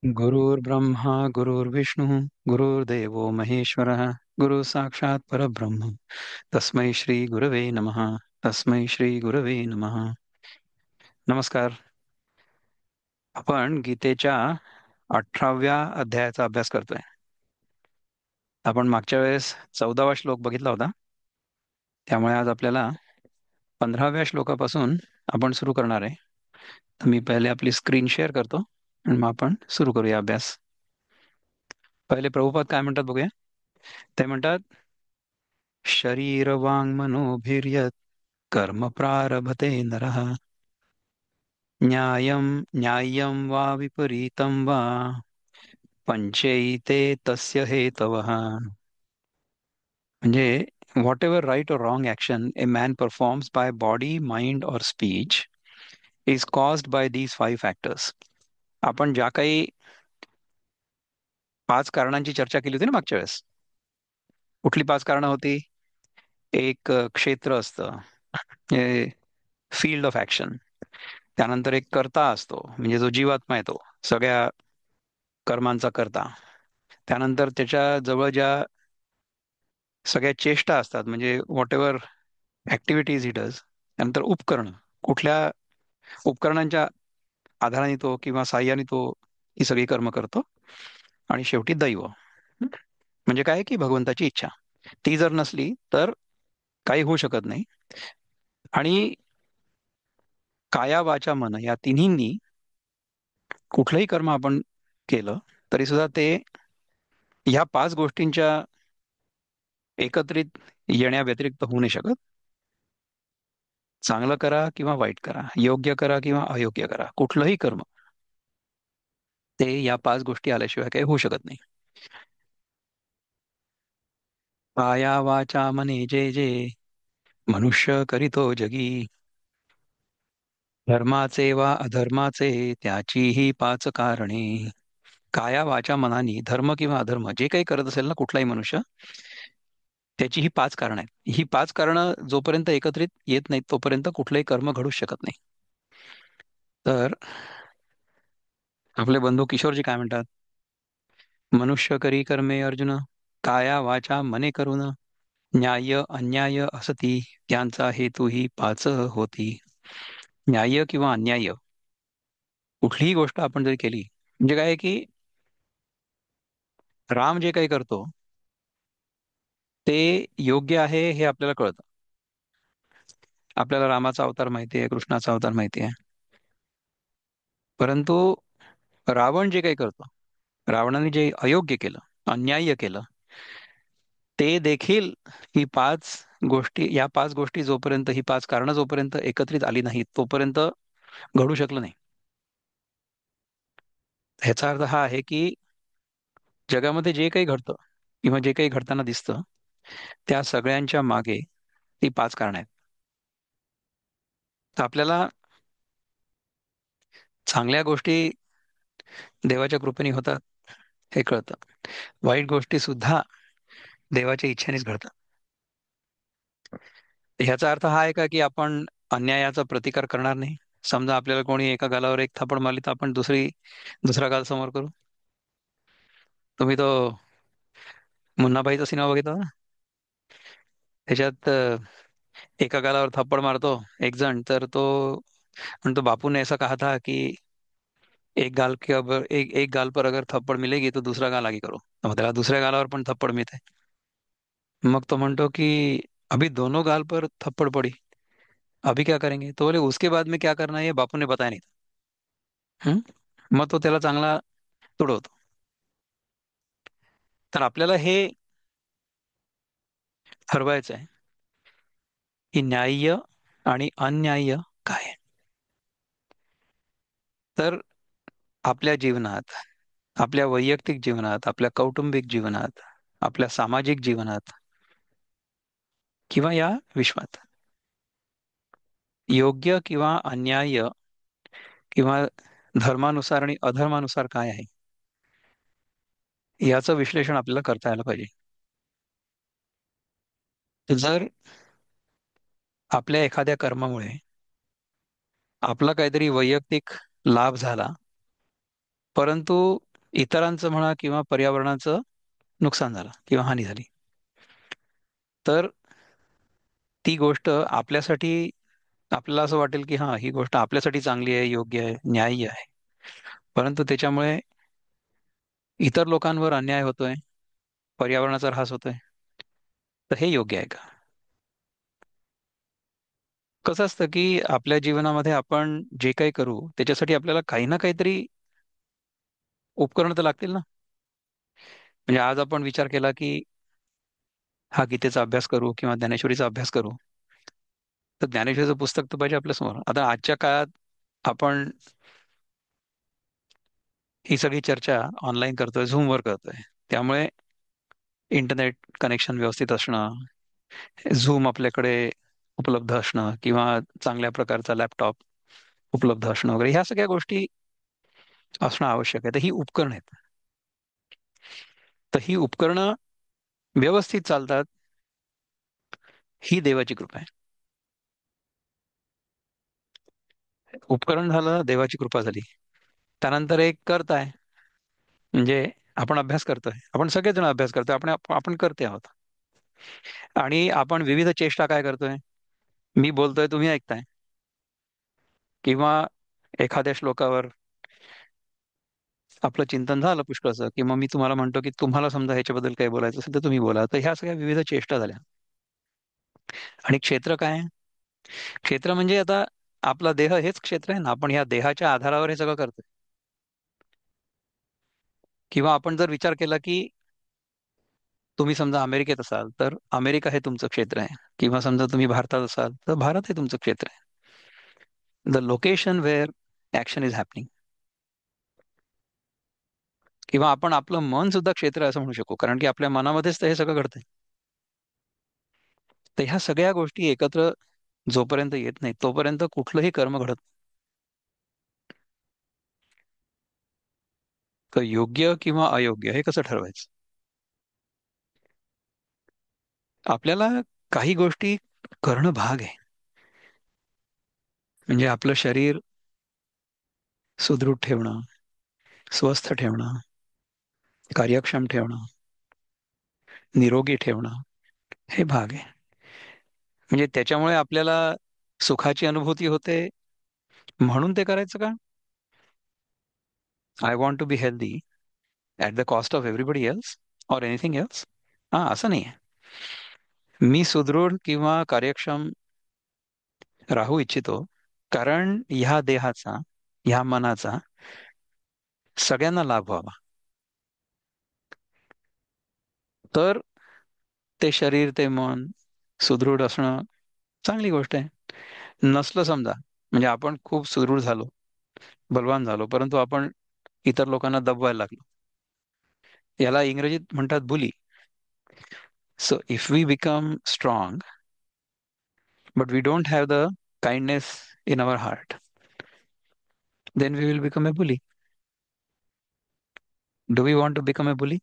गुरुर्ब्रह्मा गुरुर्विष्णुः गुरुर्देवो महेश्वरः गुरु साक्षात् परब्रह्म तस्मै श्री गुरवे नमः. तस्मै श्री गुरवे नमः. नमस्कार. आपण गीतेच्या 18व्या अध्यायाचा अभ्यास करतोय. आपण मागच्या वेळेस 14वा श्लोक बघितला होता. त्यामुळे आज आपल्याला 15व्या श्लोकापासून आपण सुरू करणार आहे. तर मी पहिले आपली स्क्रीन शेअर करतो आणि मग आपण सुरू करूया अभ्यास. पहिले प्रभुपाद काय म्हणतात बघूया. ते म्हणतात, शरीर वांग मनोभिर्यत् कर्म प्रारभते नरः न्यायं न्याय्यं वा विपरीतं वा पंचैते तस्य हेतवः. म्हणजे व्हॉट एव्हर राईट और wrong action a man performs by body mind और speech is caused by these 5 factors. आपण ज्या काही 5 कारणांची चर्चा केली होती ना मागच्या वेळेस, कुठली 5 कारणं होती? एक क्षेत्र असतं, फील्ड ऑफ ऍक्शन. त्यानंतर एक कर्ता असतो, म्हणजे जो जीवात्मा आहे, तो सगळ्या कर्मांचा कर्ता. त्यानंतर त्याच्या जवळ ज्या सगळ्या चेष्टा असतात, म्हणजे what ever activities he does. त्यानंतर उपकरण, कुठल्या उपकरणांच्या आधाराने तो किंवा साह्याने तो ही सगळी कर्म करतो. आणि शेवटी दैव, म्हणजे काय की भगवंताची इच्छा. ती जर नसली तर काही होऊ शकत नाही. आणि काया वाचा मन या तिन्हींनी कुठलंही कर्म आपण केलं तरी सुद्धा ते ह्या 5 गोष्टींच्या एकत्रित येण्या व्यतिरिक्त होऊ नाही शकत. चांगलं करा किंवा वाईट करा, योग्य करा किंवा अयोग्य करा, कुठलंही कर्म ते या 5 गोष्टी आल्याशिवाय काही होऊ शकत नाही. काया वाचा मने जे जे मनुष्य करीतो जगी धर्माचे वा अधर्माचे त्याचीही 5 कारणे. काया वाचा मनानी धर्म किंवा अधर्म जे काही करत असेल ना कुठलाही मनुष्य, त्याची ही 5 कारणं आहेत. ही 5 कारणं जोपर्यंत एकत्रित येत नाहीत तोपर्यंत कुठलंही कर्म घडूच शकत नाही. तर आपले बंधू किशोरजी काय म्हणतात? मनुष्य करी कर्मे अर्जुन काया वाचा मने करून न्याय अन्याय असती त्यांचा हेतूही 5 होती. न्याय किंवा अन्याय कुठलीही गोष्ट आपण जरी केली, म्हणजे काय आहे की राम जे काही करतो ते योग्य आहे हे आपल्याला कळतं. आपल्याला रामाचा अवतार माहिती आहे, कृष्णाचा अवतार माहिती आहे. परंतु रावण जे काही करतो, रावणाने जे अयोग्य केलं, अन्याय्य केलं, ते देखील ही 5 गोष्टी, या 5 गोष्टी जोपर्यंत, ही 5 कारणं जोपर्यंत एकत्रित आली नाहीत तोपर्यंत घडू शकलं नाही. ह्याचा अर्थ हा आहे की जगामध्ये जे काही घडतं किंवा जे काही घडताना दिसतं त्या सगळ्यांच्या मागे ती 5 कारणं आहेत. तर आपल्याला चांगल्या गोष्टी देवाच्या कृपेने होतात हे कळतं. वाईट गोष्टी सुद्धा देवाच्या इच्छेनेच घडतात. ह्याचा अर्थ हा आहे का की आपण अन्यायाचा प्रतिकार करणार नाही? समजा आपल्याला कोणी एका गालावर एक थापड मारली तर आपण दुसरा गाल समोर करू? तुम्ही तो मुन्नाभाईचा सिनेमा बघितला ना? त्याच्यात एका गालावर थप्पड मारतो एक जण, तर तो म्हणतो, बापू ने ऐसा कहा था कि एक गाल के अगर एक एक गाल पर अगर थप्पड़ मिलेगी तो दूसरा गाल आगे करो. तर मग त्याला दुसऱ्या गालावर पण थप्पड मिळते. मग तो म्हणतो की अभी दोनों गाल पर थप्पड़ पड़ी, अभी क्या करेंगे? तो बोले उसके बाद में क्या करना है ये बापू ने बताया नहीं था. मग तो त्याला चांगला तुडवतो. तर आपल्याला हे ठरवायचं आहे की न्याय्य आणि अन्याय्य काय आहे. तर आपल्या जीवनात, आपल्या वैयक्तिक जीवनात, आपल्या कौटुंबिक जीवनात, आपल्या सामाजिक जीवनात किंवा या विश्वात योग्य किंवा अन्याय्य किंवा धर्मानुसार आणि अधर्मानुसार काय आहे याचं विश्लेषण आपल्याला करता यायला पाहिजे. जर आपल्या एखाद्या कर्मामुळे आपला काहीतरी वैयक्तिक लाभ झाला, परंतु इतरांचं म्हणा किंवा पर्यावरणाचं नुकसान झालं किंवा हानी झाली, तर ती गोष्ट आपल्यासाठी, आपल्याला असं वाटेल की हा, ही गोष्ट आपल्यासाठी चांगली आहे, योग्य आहे, न्याय्य आहे. परंतु त्याच्यामुळे इतर लोकांवर अन्याय होतोय, पर्यावरणाचा ऱ्हास होतोय, तर हे योग्य आहे का? कसं असतं की आपल्या जीवनामध्ये आपण जे काही करू त्याच्यासाठी आपल्याला काही ना काहीतरी उपकरण तर लागतील ना. म्हणजे आज आपण विचार केला की हा, गीतेचा अभ्यास करू किंवा ज्ञानेश्वरीचा अभ्यास करू, तर ज्ञानेश्वरीचं पुस्तक तर पाहिजे आपल्यासमोर. आता आजच्या काळात आपण ही सगळी चर्चा ऑनलाईन करतोय, झूमवर करतोय. त्यामुळे इंटरनेट कनेक्शन व्यवस्थित असणं, झूम आपल्याकडे उपलब्ध असणं किंवा चांगल्या प्रकारचा लॅपटॉप उपलब्ध असणं वगैरे, ह्या सगळ्या गोष्टी असणं आवश्यक आहे. तर ही उपकरण आहेत. तर ही उपकरणं व्यवस्थित चालतात, ही देवाची कृपा आहे. उपकरण झालं, देवाची कृपा झाली. त्यानंतर एक कर्ता आहे. म्हणजे आपण अभ्यास करतोय, आपण सगळेजण अभ्यास करतोय, आपण आपण करते आहोत. आणि आपण विविध चेष्टा काय करतोय? मी बोलतोय, तुम्ही ऐकताय. किंवा एखाद्या श्लोकावर आपलं चिंतन झालं पुष्कळचं, की मग मी तुम्हाला म्हणतो की तुम्हाला समजा ह्याच्याबद्दल काही बोलायचं असेल तर तुम्ही बोला. तर ह्या सगळ्या विविध चेष्टा झाल्या. आणि क्षेत्र काय आहे? क्षेत्र म्हणजे आता आपला देह हेच क्षेत्र आहे ना. आपण ह्या देहाच्या आधारावर हे सगळं करतोय. किंवा आपण जर विचार केला की तुम्ही समजा अमेरिकेत असाल तर अमेरिका हे तुमचं क्षेत्र आहे, किंवा समजा तुम्ही भारतात असाल तर भारत हे तुमचं क्षेत्र आहे. The location where action is happening. किंवा आपण आपलं मन सुद्धा क्षेत्र आहे असं म्हणू शकू, कारण की आपल्या मनामध्येच तर हे सगळं घडतंय. तर ह्या सगळ्या गोष्टी एकत्र जोपर्यंत येत नाही तोपर्यंत कुठलंही कर्म घडत नाही. तर योग्य किंवा अयोग्य हे कसं ठरवायचं? आपल्याला काही गोष्टी करणं भाग आहे. म्हणजे आपलं शरीर सुदृढ ठेवणं, स्वस्थ ठेवणं, कार्यक्षम ठेवणं, निरोगी ठेवणं, हे भाग आहे. म्हणजे त्याच्यामुळे आपल्याला सुखाची अनुभूती होते म्हणून ते करायचं का? I want to be healthy at the cost of everybody else or anything else. हा, असं नाही आहे. मी सुदृढ किंवा कार्यक्षम राहू इच्छितो, कारण ह्या देहाचा, ह्या मनाचा सगळ्यांना लाभ व्हावा. तर ते शरीर, ते मन सुदृढ असणं चांगली गोष्ट आहे. नसलं समजा, म्हणजे आपण खूप सुदृढ झालो, बलवान झालो, परंतु आपण इतर लोकांना दबवायला लागलो, याला इंग्रजीत म्हणतात bully. So if we become strong but we don't have the kindness in our heart, then we will become a bully. Do we want to become a bully?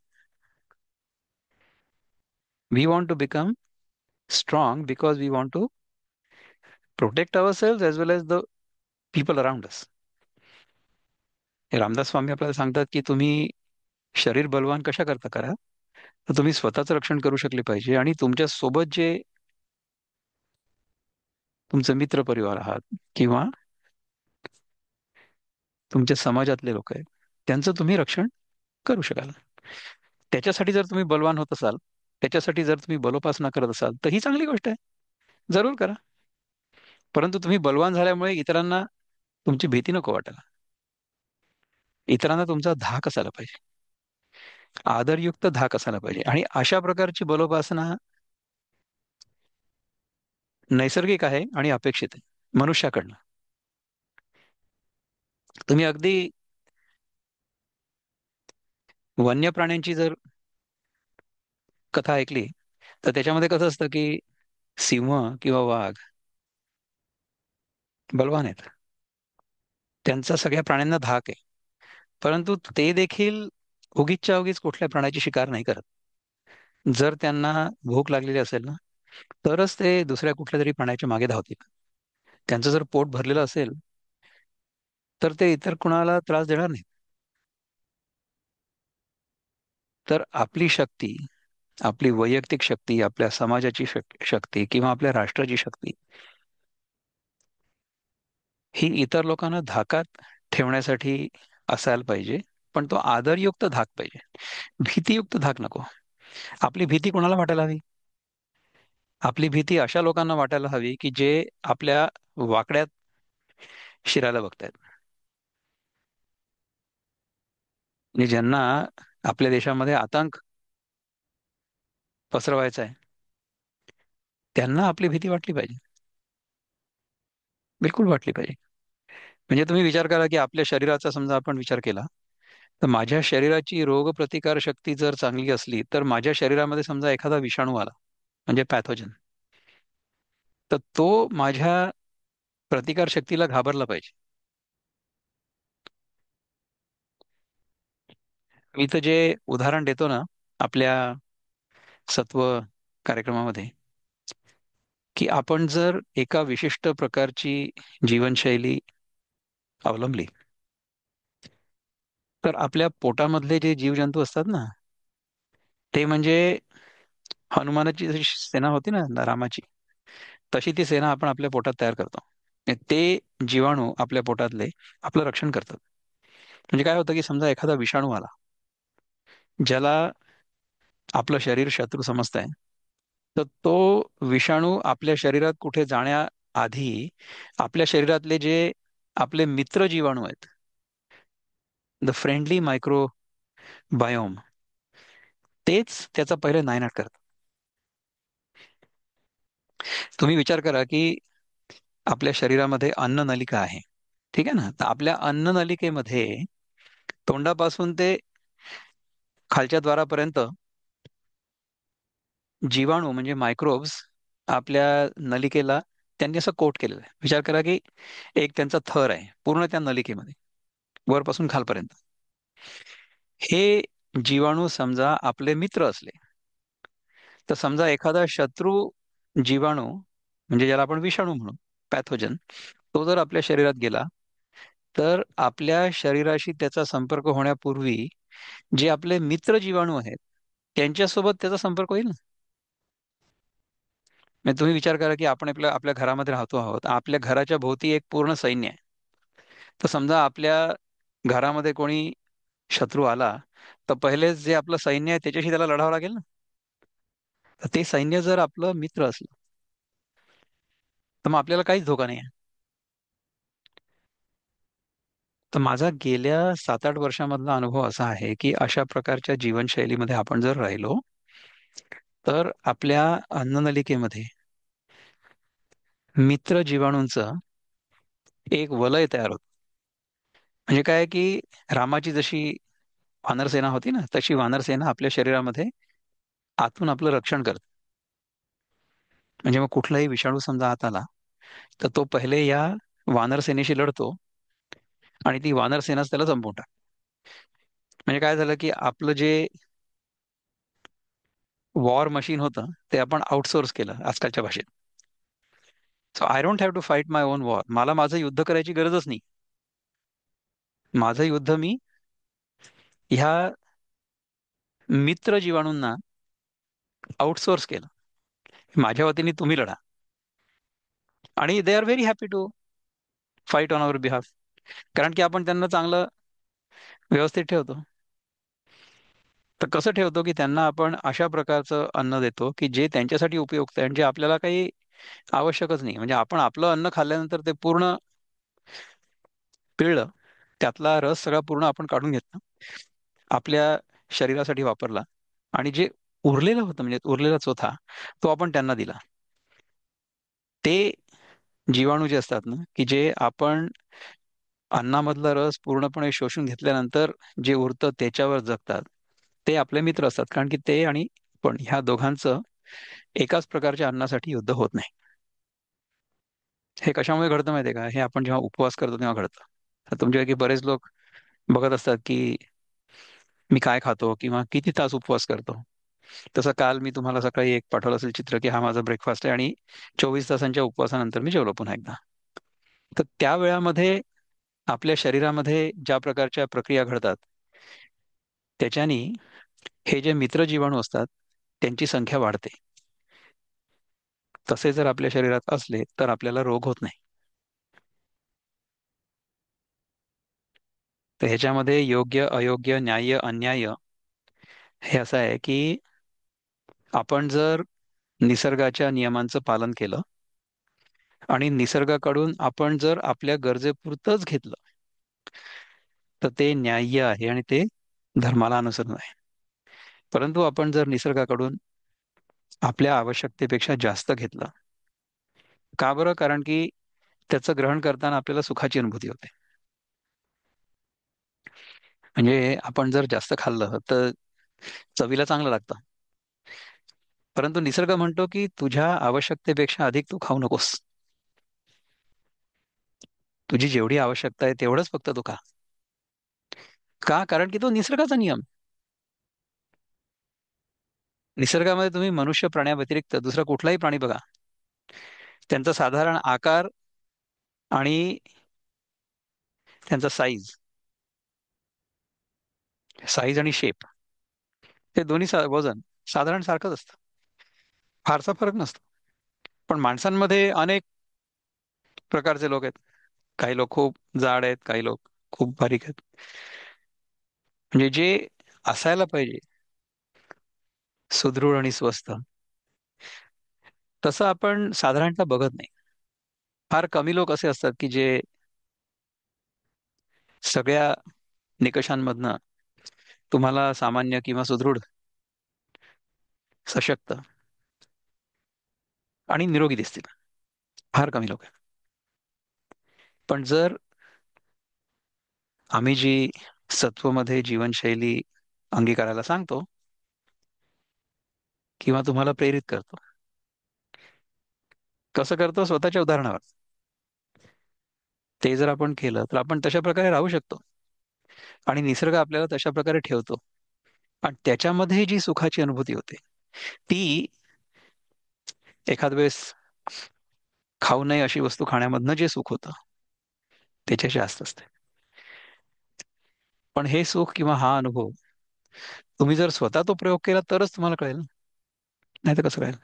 We want to become strong because we want to protect ourselves as well as the people around us. हे रामदास स्वामी आपल्याला सांगतात की तुम्ही शरीर बलवान कशा करता करा, तर तुम्ही स्वतःचं रक्षण करू शकले पाहिजे आणि तुमच्या सोबत जे तुमचे मित्र परिवार आहात किंवा तुमच्या समाजातले लोक आहेत, त्यांचं तुम्ही रक्षण करू शकाल. त्याच्यासाठी जर तुम्ही बलवान होत असाल, त्याच्यासाठी जर तुम्ही बलोपासना करत असाल, तर ही चांगली गोष्ट आहे, जरूर करा. परंतु तुम्ही बलवान झाल्यामुळे इतरांना तुमची भीती नको वाटायला. इतरांना तुमचा धाक असायला पाहिजे, आदरयुक्त धाक असायला पाहिजे. आणि अशा प्रकारची बलोपासना नैसर्गिक आहे आणि अपेक्षित आहे मनुष्याकडनं. तुम्ही अगदी वन्य प्राण्यांची जर कथा ऐकली, तर त्याच्यामध्ये कसं असतं की सिंह किंवा वाघ बलवान आहेत, त्यांचा सगळ्या प्राण्यांना धाक आहे. परंतु ते देखील उगीचच्या उगीच कुठल्या प्राण्याची शिकार नाही करत. जर त्यांना भूक लागलेली असेल ना, तरच ते दुसऱ्या कुठल्या तरी प्राण्याच्या मागे धावतील. त्यांचं जर पोट भरलेलं असेल तर ते इतर कुणाला त्रास देणार नाही. तर आपली शक्ती, आपली वैयक्तिक शक्ती, आपल्या समाजाची शक्ती किंवा आपल्या राष्ट्राची शक्ती ही इतर लोकांना धाकात ठेवण्यासाठी असायला पाहिजे. पण तो आदरयुक्त धाक पाहिजे. भीतीयुक्त धाक नको. आपली भीती कोणाला वाटायला हवी? आपली भीती अशा लोकांना वाटायला हवी की जे आपल्या वाकड्यात शिरायला बघतायत. म्हणजे ज्यांना आपल्या देशामध्ये आतंक पसरवायचा आहे, त्यांना आपली भीती वाटली पाहिजे. बिलकुल वाटली पाहिजे. म्हणजे तुम्ही विचार करा की आपल्या शरीराचा समजा आपण विचार केला, तर माझ्या शरीराची रोगप्रतिकार शक्ती जर चांगली असली, तर माझ्या शरीरामध्ये समजा एखादा विषाणू आला, म्हणजे पॅथोजन, तर तो माझ्या प्रतिकार शक्तीला घाबरला पाहिजे. मी तर जे उदाहरण देतो ना आपल्या सत्व कार्यक्रमामध्ये, की आपण जर एका विशिष्ट प्रकारची जीवनशैली अवलंबली, तर आपल्या पोटामधले जे जीवजंतू असतात ना, ते म्हणजे हनुमानाची जशी सेना होती ना रामाची, तशी ती सेना आपण आपल्या पोटात तयार करतो. आणि ते जीवाणू आपल्या पोटातले आपलं रक्षण करतात. म्हणजे काय होतं की समजा एखादा विषाणू आला, ज्याला आपलं शरीर शत्रू समजत, तर तो विषाणू आपल्या शरीरात कुठे जाण्याआधी आपल्या शरीरातले जे आपले मित्र जीवाणू आहेत, द फ्रेंडली मायक्रो बायोम, तेच त्याचा पहिले नायनाट करतात. तुम्ही विचार करा की आपल्या शरीरामध्ये अन्न नलिका आहे. ठीक आहे ना? तर आपल्या अन्न नलिकेमध्ये तोंडापासून ते खालच्या द्वारापर्यंत जीवाणू म्हणजे मायक्रोब्स आपल्या नलिकेला त्यांनी असं कोट केलेलं आहे. विचार करा की एक त्यांचा थर आहे पूर्ण त्या नलिकेमध्ये, वरपासून खालपर्यंत. हे जीवाणू समजा आपले मित्र असले, तर समजा एखादा शत्रू जीवाणू, म्हणजे ज्याला आपण विषाणू म्हणू, पॅथोजन, तो जर आपल्या शरीरात गेला, तर आपल्या शरीराशी त्याचा संपर्क होण्यापूर्वी जे आपले मित्र जीवाणू आहेत त्यांच्यासोबत त्याचा संपर्क होईल ना. म्हणजे तुम्ही विचार करा की आपण आपल्या आपल्या घरामध्ये राहतो आहोत, आपल्या घराच्या भोवती एक पूर्ण सैन्य आहे. तर समजा आपल्या घरामध्ये कोणी शत्रू आला, तर पहिले जे आपलं सैन्य आहे त्याच्याशी त्याला लढावं लागेल ना. तर ते सैन्य जर आपलं मित्र असलं, तर मग आपल्याला काहीच धोका नाही आहे. तर माझा गेल्या 7-8 वर्षामधला अनुभव असा आहे की अशा प्रकारच्या जीवनशैलीमध्ये आपण जर राहिलो, तर आपल्या अन्ननलिकेमध्ये मित्र जीवाणूंचं एक वलय तयार होतं. म्हणजे काय की रामाची जशी वानरसेना होती ना, तशी वानरसेना आपल्या शरीरामध्ये आतून आपलं रक्षण करते. म्हणजे मग कुठलाही विषाणू समजा आत आला, तर तो पहिले या वानरसेनेशी लढतो आणि ती वानरसेनाच त्याला संपवून टाकते. म्हणजे काय झालं की आपलं जे वॉर मशीन होतं ते आपण आउटसोर्स केलं आजकालच्या भाषेत. So I don't have to fight my own war. मला माझं युद्ध करायची गरजच नाही. माझं युद्ध मी ह्या मित्र जीवाणूंना आउटसोर्स केलं. माझ्या वतीने तुम्ही लढा. आणि they are very happy to fight on our behalf. कारण की आपण त्यांना चांगलं व्यवस्थित ठेवतो. तर कसं ठेवतो की त्यांना आपण अशा प्रकारचं अन्न देतो की जे त्यांच्यासाठी उपयुक्त आहे आणि जे आपल्याला काही आवश्यकच नाही. म्हणजे आपण आपलं अन्न खाल्ल्यानंतर ते पूर्ण पिळलं, त्यातला रस सगळा पूर्ण आपण काढून घेतला, आपल्या शरीरासाठी वापरला, आणि जे उरलेलं होतं म्हणजे उरलेला चोथा, तो आपण त्यांना दिला. ते जीवाणू जे असतात ना, की जे आपण अन्नामधला रस पूर्णपणे शोषून घेतल्यानंतर जे उरतं त्याच्यावर जगतात, ते आपले मित्र असतात. कारण की ते आणि पण ह्या दोघांचं एकाच प्रकारच्या अन्नासाठी युद्ध होत नाही. हे कशामुळे घडतं माहितीये का? हे आपण जेव्हा उपवास करतो तेव्हा घडतं. तर तुमच्यापैकी बरेच लोक बघत असतात की मी काय खातो किंवा किती तास उपवास करतो. तसं काल मी तुम्हाला सकाळी एक पाठवलं असेल चित्र, की हा माझा ब्रेकफास्ट आहे आणि 24 तासांच्या उपवासानंतर मी जेवलो पुन्हा एकदा. तर त्या वेळामध्ये आपल्या शरीरामध्ये ज्या प्रकारच्या प्रक्रिया घडतात, त्याच्यानी हे जे मित्र जीवाणू असतात त्यांची संख्या वाढते. तसे जर आपल्या शरीरात असले तर आपल्याला रोग होत नाही. तर ह्याच्यामध्ये योग्य अयोग्य न्याय्य अन्याय हे असं आहे की आपण जर निसर्गाच्या नियमांचं पालन केलं आणि निसर्गाकडून आपण जर आपल्या गरजेपुरतंच घेतलं तर ते न्याय्य आहे आणि ते धर्माला अनुसरून आहे. परंतु आपण जर निसर्गाकडून आपल्या आवश्यकतेपेक्षा जास्त घेतलं, का बरं? कारण की त्याचं ग्रहण करताना आपल्याला सुखाची अनुभूती होते. म्हणजे आपण जर जास्त खाल्लं तर चवीला चांगलं लागतं. परंतु निसर्ग म्हणतो की तुझ्या आवश्यकतेपेक्षा अधिक तू खाऊ नकोस. तुझी जेवढी आवश्यकता आहे तेवढंच फक्त तू खा. का? कारण की तो निसर्गाचा नियम. निसर्गामध्ये तुम्ही मनुष्य प्राण्याव्यतिरिक्त दुसरा कुठलाही प्राणी बघा, त्यांचा साधारण आकार आणि त्यांचा साईज आणि शेप ते दोन्ही वजन साधारण सारखंच असतं. फारसा फरक नसतो. पण माणसांमध्ये अनेक प्रकारचे लोक आहेत. काही लोक खूप जाड आहेत, काही लोक खूप बारीक आहेत. म्हणजे जे असायला पाहिजे सुदृढ आणि स्वस्थ, तसं आपण साधारणतः बघत नाही. फार कमी लोक असे असतात की जे सगळ्या निकषांमधनं तुम्हाला सामान्य किंवा सुदृढ, सशक्त आणि निरोगी दिसतील. फार कमी लोक आहेत. पण जर आम्ही जी सत्वमध्ये जीवनशैली अंगीकारायला सांगतो किंवा तुम्हाला प्रेरित करतो, कसं करतो? स्वतःच्या उदाहरणावर. ते जर आपण केलं तर आपण तशा प्रकारे राहू शकतो आणि निसर्ग आपल्याला तशा प्रकारे ठेवतो. आणि त्याच्यामध्ये जी सुखाची अनुभूती होते ती एखाद वेळेस खाऊ नये अशी वस्तू खाण्यामधनं जे सुख होतं त्याच्या जास्त असते. पण हे सुख किंवा हा अनुभव तुम्ही जर स्वतः तो प्रयोग केला तरच तुम्हाला कळेल. नाही तर कसं कळेल?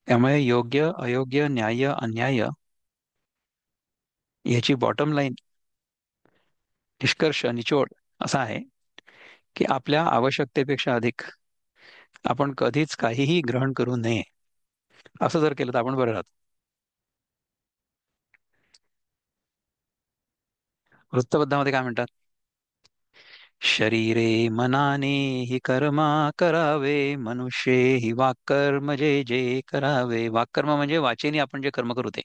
त्यामुळे योग्य अयोग्य न्याय्य अन्याय याची बॉटम लाईन, निष्कर्ष निचोड असा आहे की आपल्या आवश्यकतेपेक्षा अधिक आपण कधीच काहीही ग्रहण करू नये. असं जर केलं तर आपण बरं राहतो. वृत्तबद्धामध्ये काय म्हणतात? शरीरे मनाने हि कर्मा करावे, मनुष्ये हि वाक्कर्म जे जे करावे. वाक्कर्म म्हणजे वाचेनी आपण जे कर्म करू ते.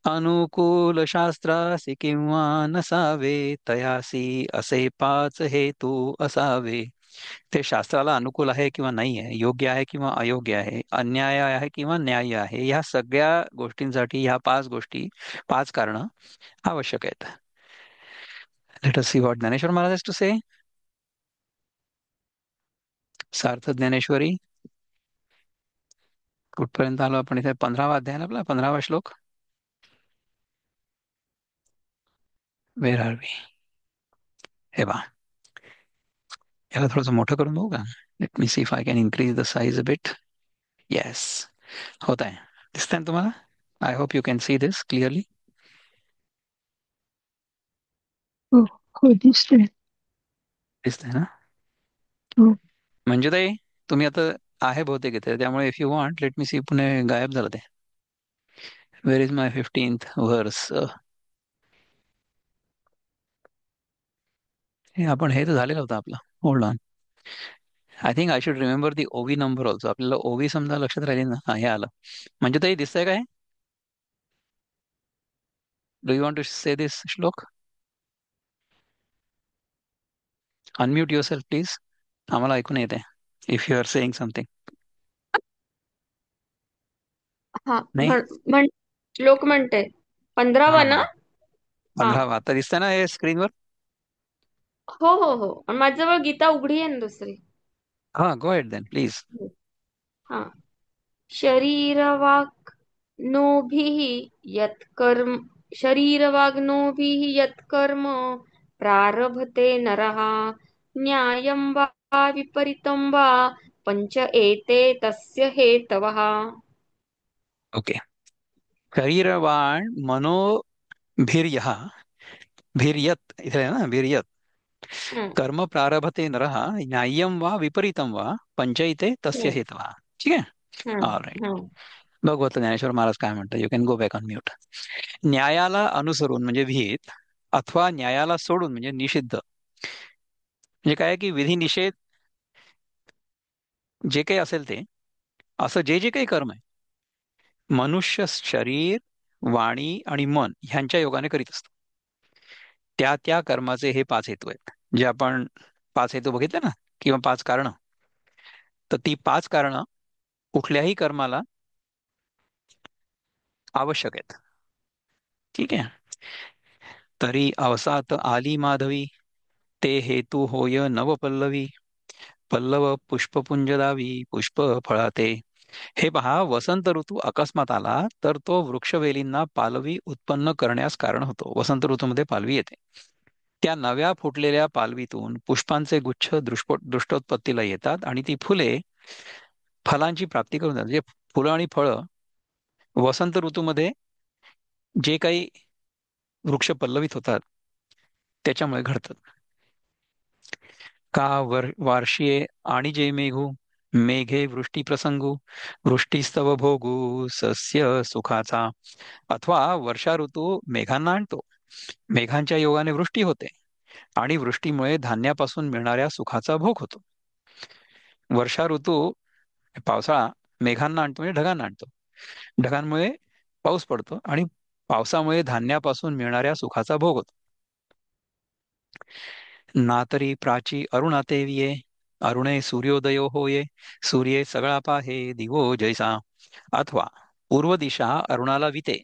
अनुकूल शास्त्रासी किंवा नसावे, तयासी असे पाच हेतू असावे. ते शास्त्राला अनुकूल आहे किंवा नाही आहे, योग्य आहे किंवा अयोग्य आहे, अन्याय आहे किंवा न्याय आहे, ह्या सगळ्या गोष्टींसाठी ह्या पाच गोष्टी, पाच कारणं आवश्यक आहेत. Let us see what Dnyaneshwar Maharaj to say. सार्थ ज्ञानेश्वरी कुठपर्यंत आलो आपण? इथे 15वा अध्याय आहे आपला, 15वा श्लोक. वेर आर वी? हे बा, याला थोडंसं मोठं करून बघू का? Late me see if I can increase the size a bit. Yes, होत आहे. दिसतंय ना तुम्हाला? I hope you can see this clearly. हो हो दिसतंय. दिसतंय ना? हो. म्हणजे ताई तुम्ही आता आहे बहुतेक इथे, त्यामुळे if you want let me see. Pune गायब झालं ते. वेर इज माय 15th वर्स? हे आपण, हे तर झालेलं होतं आपलं. Hold on. I think I should remember the ओवी नंबर ऑल्सो. आपल्याला ओवी समजा लक्षात राहिली ना. हा, हे आलं. म्हणजे ताई दिसतंय काय? Do you want to say this shloka? Unmute yourself please. आम्हाला ऐकून येते if you are saying something. हा नाही? म्हण श्लोक म्हणते 15वा हा, ना. हा 15वा आता दिसतंय ना हे स्क्रीनवर? हो हो हो, आणि माझ्याजवळ गीता उघडी आहे ना दुसरी. हा, गो अहेड देन प्लीज. हा. शरीरवाग्नोभिः यत्कर्म शरीरवाग्नोभिः यत्कर्म प्रारभते नरः न्यायं वा विपरीतं वा पञ्च एते तस्य हेतवः। ओके. शरीरवाण मनोभिर्यः भिर्यत् इथे आहे ना भिर्यत् हम्म, कर्म प्रारभते नरः न्याय्यं वा विपरीतं वा पंचैते तस्य हम्म, हेतवा. ठीक आहे. ऑलराईट. हम्म. भगवत ज्ञानेश्वर महाराज काय म्हणतात, you can go back on mute. न्यायाला अनुसरून म्हणजे विहित, अथवा न्यायाला सोडून म्हणजे निषिद्ध. म्हणजे काय की विधी निषेध जे काही असेल ते, असं जे जे काही कर्म आहे मनुष्य शरीर, वाणी आणि मन ह्यांच्या योगाने करीत असतो. त्या त्या कर्माचे हे पाच हेतू आहेत, जे आपण पाच हेतू बघितले ना, किंवा पाच कारण. तर ती पाच कारण कुठल्याही कर्माला आवश्यक आहेत. ठीक आहे. तरी अवसात आली माधवी, ते हेतू होय नवपल्लवी. पल्लव पुष्पपुंजदावी पुष्प फळाते. हे पहा, वसंत ऋतू अकस्मात आला तर तो वृक्षवेलींना पालवी उत्पन्न करण्यास कारण होतो. वसंत ऋतूमध्ये पालवी येते. त्या नव्या फुटलेल्या पालवीतून पुष्पांचे गुच्छ दृष्टोत्पत्तीला येतात आणि ती फुले फलांची प्राप्ती करून जातात. म्हणजे फुलं आणि फळं वसंत ऋतूमध्ये जे काही वृक्ष पल्लवित होतात त्याच्यामुळे घडतात. का वार्षिये आणि जे मेघू, मेघे वृष्टी प्रसंगू, वृष्टीस्तव भोगू सस्य सुखाचा. अथवा वर्षा ऋतू मेघांना आणतो, मेघांच्या योगाने वृष्टी होते आणि वृष्टीमुळे धान्यापासून मिळणाऱ्या सुखाचा भोग होतो. वर्षा ऋतू पावसाळा मेघांना आणतो म्हणजे ढगांना आणतो, ढगांमुळे पाऊस पडतो आणि पावसामुळे धान्यापासून मिळणाऱ्या सुखाचा भोग होतो. नातरी प्राची अरुणा तेविये, अरुणे सूर्योदयो होये, सूर्ये सगळा पाहे दिवो जैसा. अथवा पूर्व दिशा अरुणाला विते.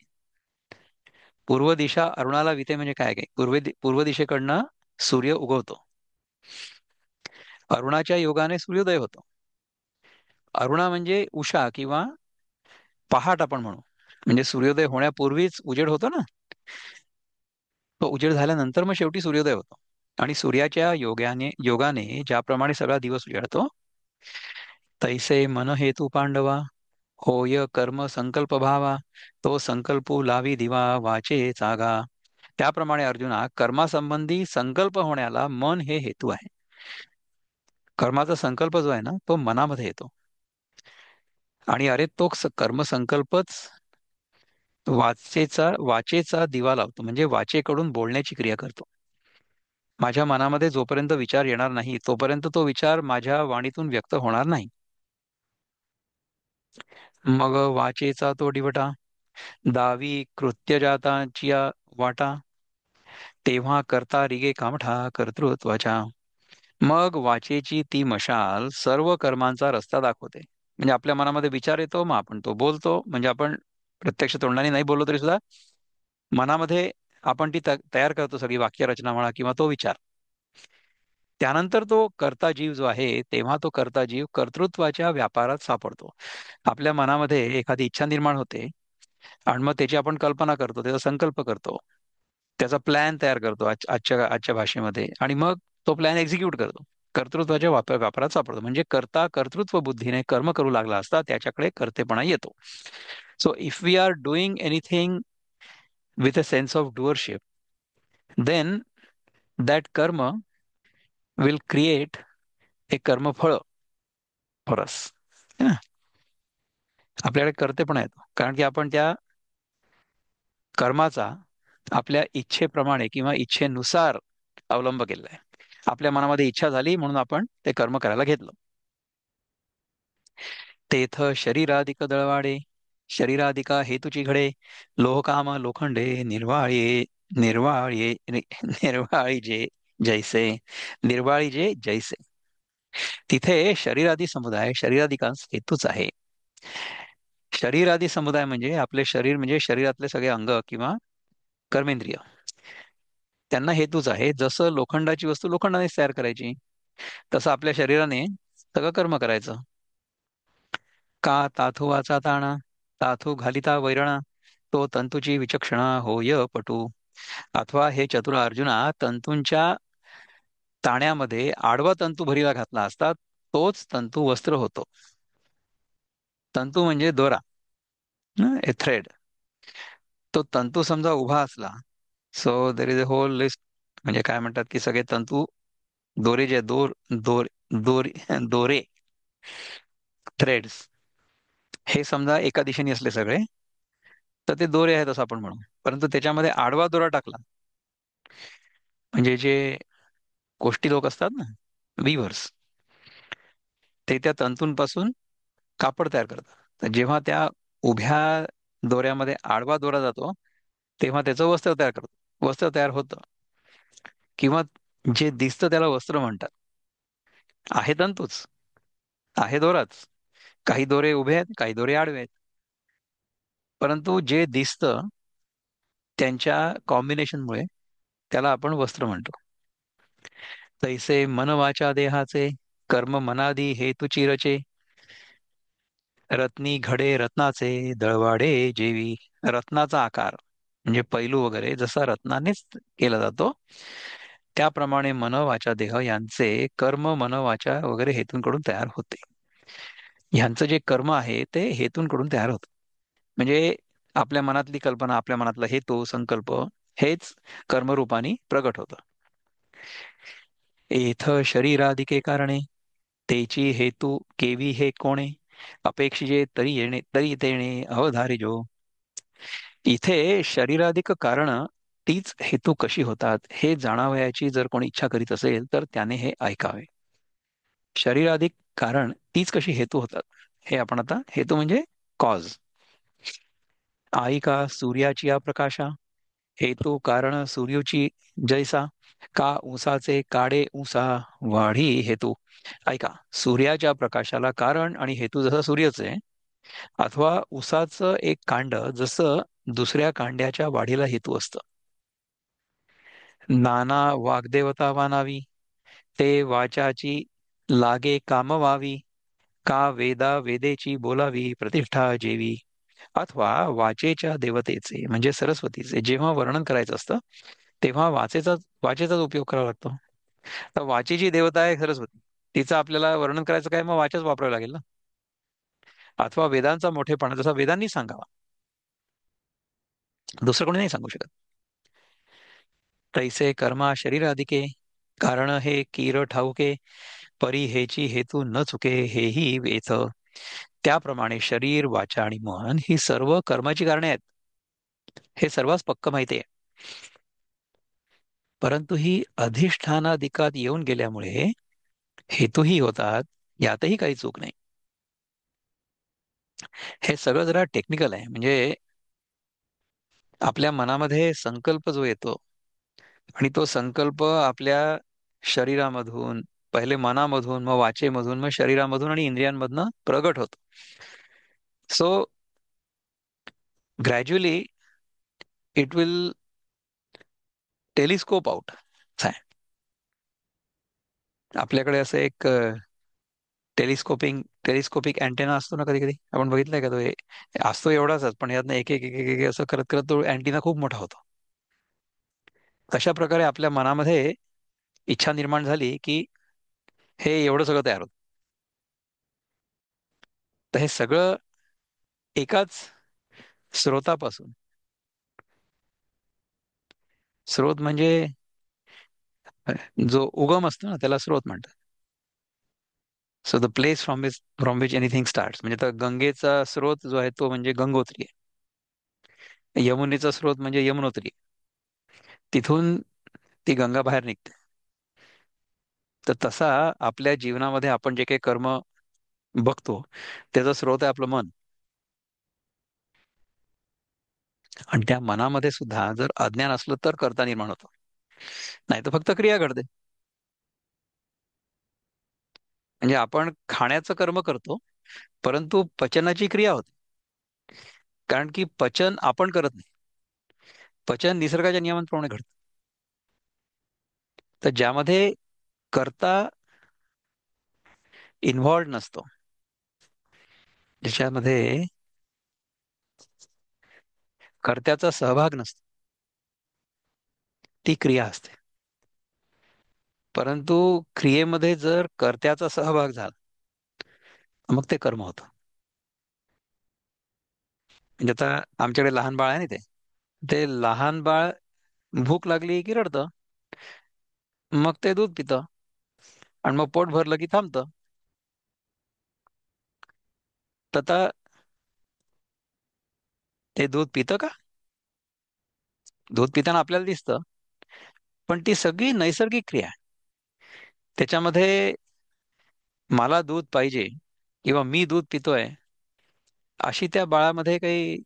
पूर्व दिशा अरुणाला विते म्हणजे काय काय, पूर्व दिशेकडनं सूर्य उगवतो. अरुणाच्या योगाने सूर्योदय होतो. अरुणा म्हणजे उषा किंवा पहाट आपण म्हणू. म्हणजे सूर्योदय होण्यापूर्वीच उजेड होतो ना, तो उजेड झाल्यानंतर मग शेवटी सूर्योदय होतो. आणि सूर्याच्या योगाने ज्याप्रमाणे सगळा दिवस उजाडतो, तैसे मन हेतू पांडवा, होय कर्म संकल्प भावा, तो संकल्पू लावी दिवा वाचे जागा. त्याप्रमाणे अर्जुना, कर्मासंबंधी संकल्प होण्याला मन हे हेतू आहे. कर्माचा संकल्प जो आहे ना, तो मनामध्ये येतो. आणि अरे तो कर्मसंकल्पच वाचेचा दिवा लावतो, म्हणजे वाचेकडून बोलण्याची क्रिया करतो. माझ्या मनामध्ये जोपर्यंत विचार येणार नाही तोपर्यंत तो विचार माझ्या वाणीतून व्यक्त होणार नाही. मग वाचेचा तो डिवटा, दावी कृत्य जाताची वाटा, तेव्हा करता रिगे कामठा कर्तृत्वाच्या. मग वाचेची ती मशाल सर्व कर्मांचा रस्ता दाखवते. म्हणजे आपल्या मनामध्ये विचार येतो, मग आपण तो बोलतो. म्हणजे आपण प्रत्यक्ष तोंडाने नाही बोललो तरी सुद्धा मनामध्ये आपण ती तयार करतो, सगळी वाक्यरचना म्हणा किंवा तो विचार. त्यानंतर तो कर्ता जीव जो आहे, तेव्हा तो कर्ता जीव कर्तृत्वाच्या व्यापारात सापडतो. आपल्या मनामध्ये एखादी इच्छा निर्माण होते आणि मग त्याची आपण कल्पना करतो, त्याचा संकल्प करतो, त्याचा प्लॅन तयार करतो आजच्या भाषेमध्ये, आणि मग तो प्लॅन एक्झिक्यूट करतो. कर्तृत्वाच्या व्यापारात सापडतो. म्हणजे कर्ता कर्तृत्व बुद्धीने कर्म करू लागला असता त्याच्याकडे कर्तेपणा येतो. So if we are doing anything with a sense of doership, then that karma will create a कर्मफळ फॉर अस. आपल्याकडे कर्तेपणा येतो कारण की आपण त्या कर्माचा आपल्या इच्छेप्रमाणे किंवा इच्छेनुसार अवलंब केलेला आहे. आपल्या मनामध्ये इच्छा झाली म्हणून आपण ते कर्म करायला घेतलं. तेथ शरीराधिक दळवाडे, शरीराधिका हेतुची घडे, लोहकाम लोखंडे निर्वाळे, निर्वाळे निर्वाळी जे जैसे, निर्वाळी जे जैसे. तिथे शरीरादी समुदाय शरीराधिकांस हेतूच आहे. शरीरादी समुदाय म्हणजे आपले शरीर, म्हणजे शरीरातले सगळे अंग किंवा कर्मेंद्रिय, त्यांना हेतूच आहे. जसं लोखंडाची वस्तू लोखंडानेच तयार करायची, तसं आपल्या शरीराने सगळं कर्म करायचं. का ताथू वाचा ताणा, ताथू घालिता वैरणा, तो तंतूची विचक्षणा होय पटू. अथवा हे चतुर अर्जुना, तंतूंच्या ताण्यामध्ये आडवा तंतू भरीला घातला असता तोच तंतू वस्त्र होतो. तंतू म्हणजे दोरा, ए थ्रेड. तो तंतू समजा उभा असला, so there is a whole list, म्हणजे काय म्हणतात की सगळे तंतू, दोरे जे दोर दोर दोर दोरे, थ्रेड्स, हे समजा एका दिशेने असले सगळे, तर ते दोरे आहेत असं आपण म्हणू. परंतु त्याच्यामध्ये आडवा दोरा टाकला, म्हणजे जे कोष्टी लोक असतात ना, विवर्स, ते त्या तंतूंपासून कापड तयार करतात. तर जेव्हा त्या उभ्या दोऱ्यामध्ये आडवा दोरा जातो, तेव्हा त्याचं वस्त्र तयार करतो, वस्त्र तयार होतं. किंवा जे दिसतं त्याला वस्त्र म्हणतात. आहे तंतूच, आहे दोराच. काही दोरे उभे आहेत, काही दोरे आडवे आहेत. परंतु जे दिसतं त्यांच्या कॉम्बिनेशनमुळे त्याला आपण वस्त्र म्हणतो. तैसे मन वाचा देहाचे, कर्म मनादी हेतू चिरचे, रत्नी घडे रत्नाचे, दळवाडे जेवी. रत्नाचा आकार म्हणजे पैलू वगैरे जसा रत्नानेच केला जातो, त्याप्रमाणे मन वाचा देह यांचे कर्म मन वाचा वगैरे हेतूंकडून तयार होते. ह्यांचं जे कर्म आहे ते हेतूंकडून तयार होतं. म्हणजे आपल्या मनातली कल्पना, आपल्या मनातला हेतू संकल्प, हेच कर्मरूपाने प्रगट होतं. एथ शरीराधिके कारणे, तेची हेतू केवी हे कोणे, अपेक्षिजे तरी येणे तरी तेणे अवधारिजो. इथे शरीराधिक कारण तीच हेतू कशी होतात हे जाणावयाची जर कोणी इच्छा करीत असेल तर त्याने हे ऐकावे. शरीराधिक कारण तीच कशी हेतू होतात, हे आपण आता, हेतू म्हणजे कॉज. आई का सूर्याची या प्रकाशा, हेतू कारण सूर्याची जैसा, का ऊसाचे काडे ऊसा वाढी हेतू. ऐका, सूर्याच्या प्रकाशाला कारण आणि हेतू जसं सूर्यच आहे, अथवा ऊसाचं एक कांड जसं दुसऱ्या कांड्याच्या वाढीला हेतू असतं. नाना वाग्देवता वानावी, ते वाचाची लागे काम व्हावी, का वेदा वेदेची बोलावी प्रतिष्ठा जेवी. अथवा वाचेच्या देवतेचे म्हणजे सरस्वतीचे जेव्हा वर्णन करायचं असतं, तेव्हा वाचेचाच उपयोग करावा लागतो. तर वाचेची देवता आहे सरस्वती, तिचं आपल्याला वर्णन करायचं काय, मग वाचच वापरावी लागेल ना. अथवा वेदांचा मोठेपणा जसा वेदांनी सांगावा, दुसरं कोणी नाही सांगू शकत. तैसे कर्मा शरीर अधिके, कारण हे कीर ठाऊके, परी हेची हेतू न चुके हेही वेच. त्याप्रमाणे शरीर वाचा आणि मन ही सर्व कर्माची कारणे आहेत, हे सर्वांस पक्क माहिती आहे. परंतु ही अधिष्ठानाधिकात येऊन गेल्यामुळे हेतूही होतात, यातही काही चूक नाही. हे सगळं जरा टेक्निकल आहे. म्हणजे आपल्या मनामध्ये संकल्प जो येतो, आणि तो संकल्प आपल्या शरीरामधून, पहिले मनामधून, मग वाचेमधून, मग शरीरामधून आणि इंद्रियांमधनं प्रगट होतो. So gradually it will telescope out. आपल्याकडे असं एक टेलिस्कोपिक अँटेना असतो ना, कधी कधी आपण बघितलंय का तो, असतो एवढाच पण यातनं एक एक एक एक एक असं करत करत तो अँटिना खूप मोठा होतो. तशा प्रकारे आपल्या मनामध्ये इच्छा निर्माण झाली की हे एवढं सगळं तयार होतं. तर हे सगळं एकाच स्रोतापासून, स्रोत म्हणजे जो उगम असतो ना त्याला स्रोत म्हणतात. So the place from which anything start, म्हणजे तर गंगेचा स्रोत जो आहे तो म्हणजे गंगोत्री आहे, यमुनेचा स्रोत म्हणजे यमुनोत्री, तिथून ती गंगा बाहेर निघते. तर तसा आपल्या जीवनामध्ये आपण जे काही कर्म बघतो, त्याचा स्रोत आहे आपलं मन. आणि त्या मनामध्ये सुद्धा जर अज्ञान असलं तर कर्ता निर्माण होतो, नाही तर फक्त क्रिया घडते. म्हणजे आपण खाण्याचं कर्म करतो, परंतु पचनाची क्रिया होते. कारण की पचन आपण करत नाही, पचन निसर्गाच्या नियमांप्रमाणे घडतं. तर ज्यामध्ये कर्ता इन्व्हॉल्ड नसतो, ज्याच्यामध्ये कर्त्याचा सहभाग नसतो, ती क्रिया असते. परंतु क्रियेमध्ये जर कर्त्याचा सहभाग झाला मग ते कर्म होतं. म्हणजे आता आमच्याकडे लहान बाळ आहे ना, ते ते लहान बाळ भूक लागली की रडतं, मग ते दूध पितं आणि मग पोट भरलं की थांबतं. तर आता ते दूध पितं का? दूध पिताना आपल्याला दिसतं, पण ती सगळी नैसर्गिक क्रिया आहे. त्याच्यामध्ये मला दूध पाहिजे किंवा मी दूध पितोय अशी त्या बाळामध्ये काही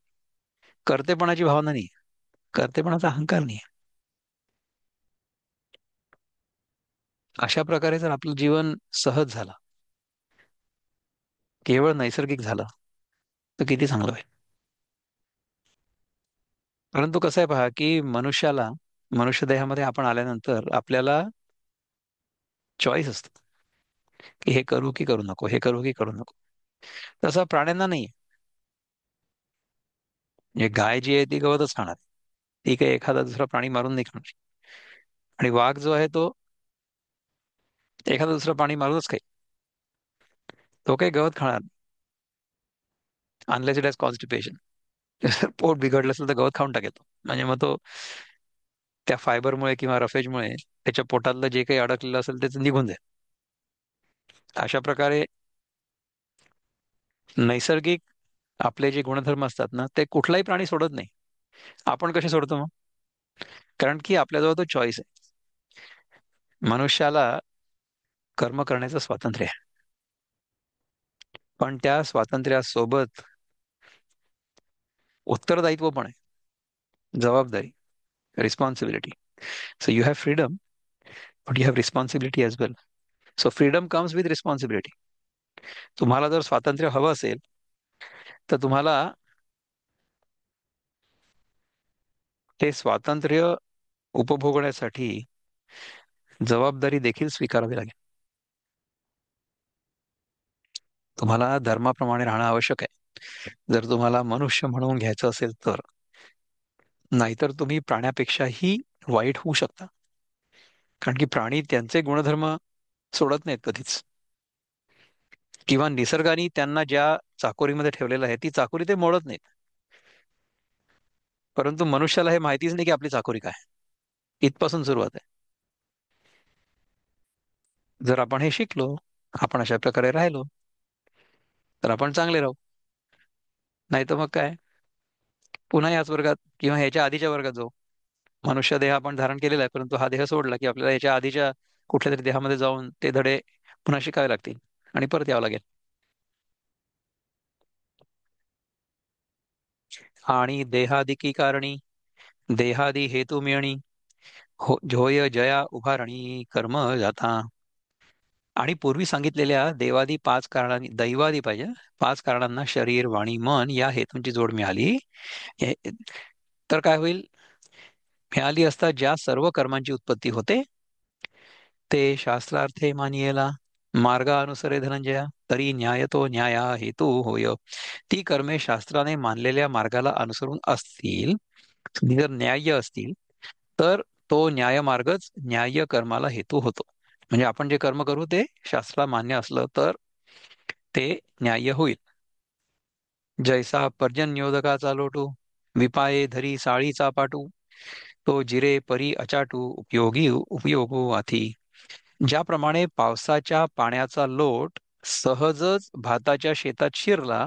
कर्तेपणाची भावना नाही, कर्तेपणाचा अहंकार नाही. अशा प्रकारे जर आपलं जीवन सहज झालं, केवळ नैसर्गिक झालं, तर किती चांगलं आहे. परंतु कसं आहे पहा, की मनुष्य देहामध्ये आपण आल्यानंतर आपल्याला चॉईस असतं, की हे करू की करू नको, हे करू की करू नको. तसं प्राण्यांना नाही. म्हणजे गाय जी आहे ती गवतच खाणार, ती काही एखादा दुसरा प्राणी मारून नाही खाणार. आणि वाघ जो आहे तो एखादा दुसरा प्राणी मारूनच खाईल, तो काही गवत खाणार, अनलेस इट हॅज कॉन्स्टिपेशन. पोट बिघडलं असेल तर गवत खाऊन टाकेल तो. म्हणजे मग तो त्या फायबरमुळे किंवा रफेजमुळे त्याच्या पोटातलं जे काही अडकलेलं असेल त्याचं निघून जाईल. अशा प्रकारे नैसर्गिक आपले जे गुणधर्म असतात ना, ते कुठलाही प्राणी सोडत नाही. आपण कसे सोडतो मग? कारण की आपल्याजवळ तो चॉईस आहे. मनुष्याला कर्म करण्याचं स्वातंत्र्य आहे, पण त्या स्वातंत्र्यासोबत उत्तरदायित्व पण आहे, जबाबदारी, responsibility. So you have freedom, but you have responsibility as well. So freedom comes with responsibility. तुम्हाला जर स्वातंत्र्य हवं असेल तर तुम्हाला ते स्वातंत्र्य उपभोगण्यासाठी जबाबदारी देखील स्वीकारावी लागेल. तुम्हाला धर्माप्रमाणे राहणं आवश्यक आहे, जर तुम्हाला मनुष्य म्हणून घ्यायचं असेल तर. नाहीतर तुम्ही प्राण्यापेक्षाही वाईट होऊ शकता, कारण की प्राणी त्यांचे गुणधर्म सोडत नाहीत कधीच, किंवा निसर्गाने त्यांना ज्या चाकोरीमध्ये ठेवलेलं आहे ती चाकोरी ते मोडत नाहीत. परंतु मनुष्याला हे माहितीच नाही की आपली चाकोरी काय. इथपासून सुरुवात आहे. जर आपण हे शिकलो, आपण अशा प्रकारे राहिलो, तर आपण चांगले राहू. नाही तर मग काय, पुन्हा याच वर्गात किंवा ह्याच्या आधीच्या वर्गात जाऊ. मनुष्य देह आपण धारण केलेला आहे, परंतु हा देह सोडला की आपल्याला याच्या आधीच्या कुठल्या तरी देहामध्ये जाऊन ते धडे पुन्हा शिकावे लागतील आणि परत यावं लागेल. आणि देहादिकी कारणी देहादी हेतू मिळणी झोय जया उभारणी कर्म जाता. आणि पूर्वी सांगितलेल्या देवादी पाच कारणांनी, दैवादी पाहिजे, पाच कारणांना शरीर वाणी मन या हेतूंची जोड मिळाली. हे- तर काय होईल? मिळाली असता ज्या सर्व कर्मांची उत्पत्ती होते ते शास्त्रार्थे मानियेला मार्गा अनुसरे धनंजया तरी न्यायतो न्याया हेतू होय. ती कर्मे शास्त्राने मानलेल्या मार्गाला अनुसरून असतील, जर न्याय्य असतील, तर तो न्यायमार्गच न्याय्य कर्माला हेतू होतो. म्हणजे आपण जे कर्म करू ते शास्त्राला मान्य असलं तर ते न्याय्य होईल. जैसा पर्जन्योदकाचा लोटू विपाये धरी साळीचा पाटू तो जिरे परी अचाटू उपयोगी उपयोगो आथी. ज्याप्रमाणे पावसाच्या पाण्याचा लोट सहजच भाताच्या शेतात शिरला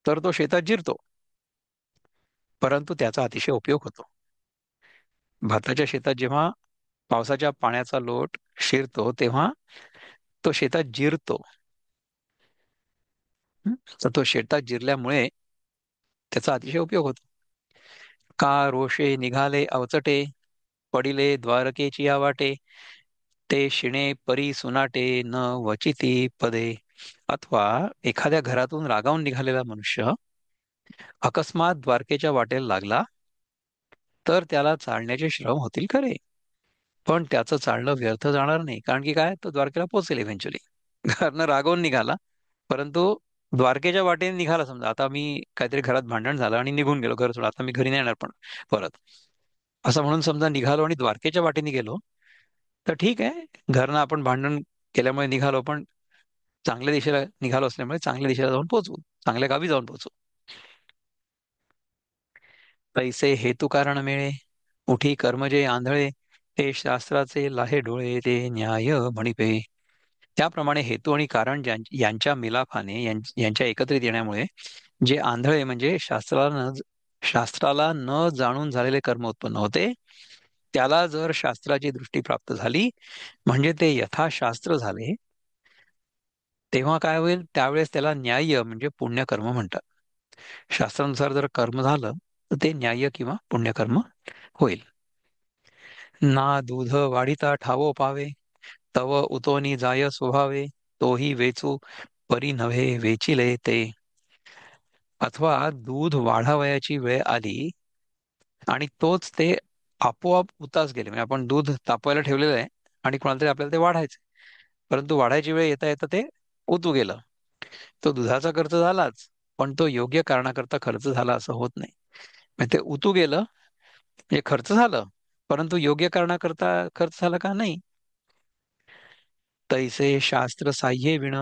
तर तो शेतात जिरतो, परंतु त्याचा अतिशय उपयोग होतो. भाताच्या शेतात जेव्हा पावसाच्या पाण्याचा लोट शिरतो तेव्हा तो शेतात जिरतो. हं? तर तो शेतात जिरल्यामुळे त्याचा अतिशय उपयोग होतो. का रोषे निघाले अवचटे पडिले द्वारकेची या वाटे ते शिणे परी सुनाटे न वचिती पदे. अथवा एखाद्या घरातून रागावून निघालेला मनुष्य अकस्मात द्वारकेच्या वाटेला लागला तर त्याला चालण्याचे श्रम होतील खरे, पण त्याचं चालणं व्यर्थ जाणार नाही. कारण की काय, तो द्वारकेला पोहोचेल इव्हेंच्युअली. घरनं रागवून निघाला, परंतु द्वारकेच्या वाटेने निघाला. समजा आता मी काहीतरी घरात भांडण झालं आणि निघून गेलो, घर सोडून, आता मी घरी नाही येणार पण परत, असं म्हणून समजा निघालो आणि द्वारकेच्या वाटेने गेलो, तर ठीक आहे, घरनं आपण भांडण केल्यामुळे निघालो, पण चांगल्या दिशेला निघालो असल्यामुळे चांगल्या दिशेला जाऊन पोहोचू, चांगल्या गावी जाऊन पोहोचू. पैसे हेतू कारण मिळे, उठी कर्म जे आंधळे, ते शास्त्राचे लाहे डोळे, ते न्याय म्हणिपे. त्याप्रमाणे हेतू आणि कारण यांच्या मिलाफाने, यांच्या एकत्रित येण्यामुळे जे आंधळे म्हणजे शास्त्राला न जाणून झालेले कर्म उत्पन्न होते, त्याला जर शास्त्राची दृष्टी प्राप्त झाली, म्हणजे ते यथाशास्त्र झाले, तेव्हा काय होईल? त्यावेळेस त्याला न्याय्य म्हणजे पुण्यकर्म म्हणतात. शास्त्रानुसार जर कर्म झालं तर ते न्याय्य किंवा पुण्यकर्म होईल. ना दूध वाढीता ठावो पावे, तव उतोनी जाय स्वभावे, तोही वेचू परी नव्हे वेचिले ते. अथवा दूध वाढावयाची वेळ आली आणि तोच ते आपोआप उतास गेले, म्हणजे आपण दूध तापवायला ठेवलेलं आहे आणि कोणाला तरी आपल्याला ते वाढायचं, परंतु वाढायची वेळ येता येता ते उतू गेलं. तो दुधाचा खर्च झालाच, पण तो योग्य कारणाकरता खर्च झाला असं होत नाही. म्हणजे ते उतू गेलं म्हणजे खर्च झालं, परंतु योग्य कारणाकरता खर्च झाला का? नाही. तैसे शास्त्र साह्ये विण,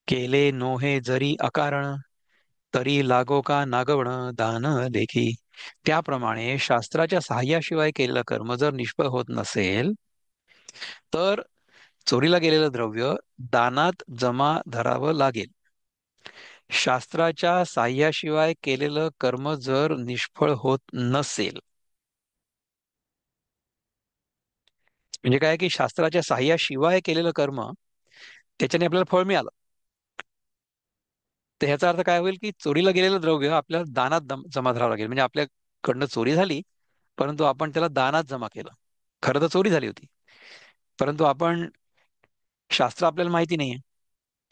केले नोहे जरी अकारण, तरी लागो का नागवण दान लेखी. त्याप्रमाणे शास्त्राच्या सहाय्याशिवाय केलेलं कर्म जर निष्फळ होत नसेल, तर चोरीला गेलेलं द्रव्य दानात जमा धरावं लागेल. शास्त्राच्या साह्याशिवाय केलेलं कर्म जर निष्फळ होत नसेल, म्हणजे काय की शास्त्राच्या साह्याशिवाय केलेलं कर्म त्याच्याने आपल्याला फळ मिळालं, तर ह्याचा अर्थ काय होईल की चोरीला गेलेलं द्रव्य आपल्याला दानात जमा धरावं लागेल. म्हणजे आपल्याकडनं चोरी झाली, परंतु आपण त्याला दानात जमा केलं. खरं तर चोरी झाली होती, परंतु आपण शास्त्र आपल्याला माहिती नाहीये,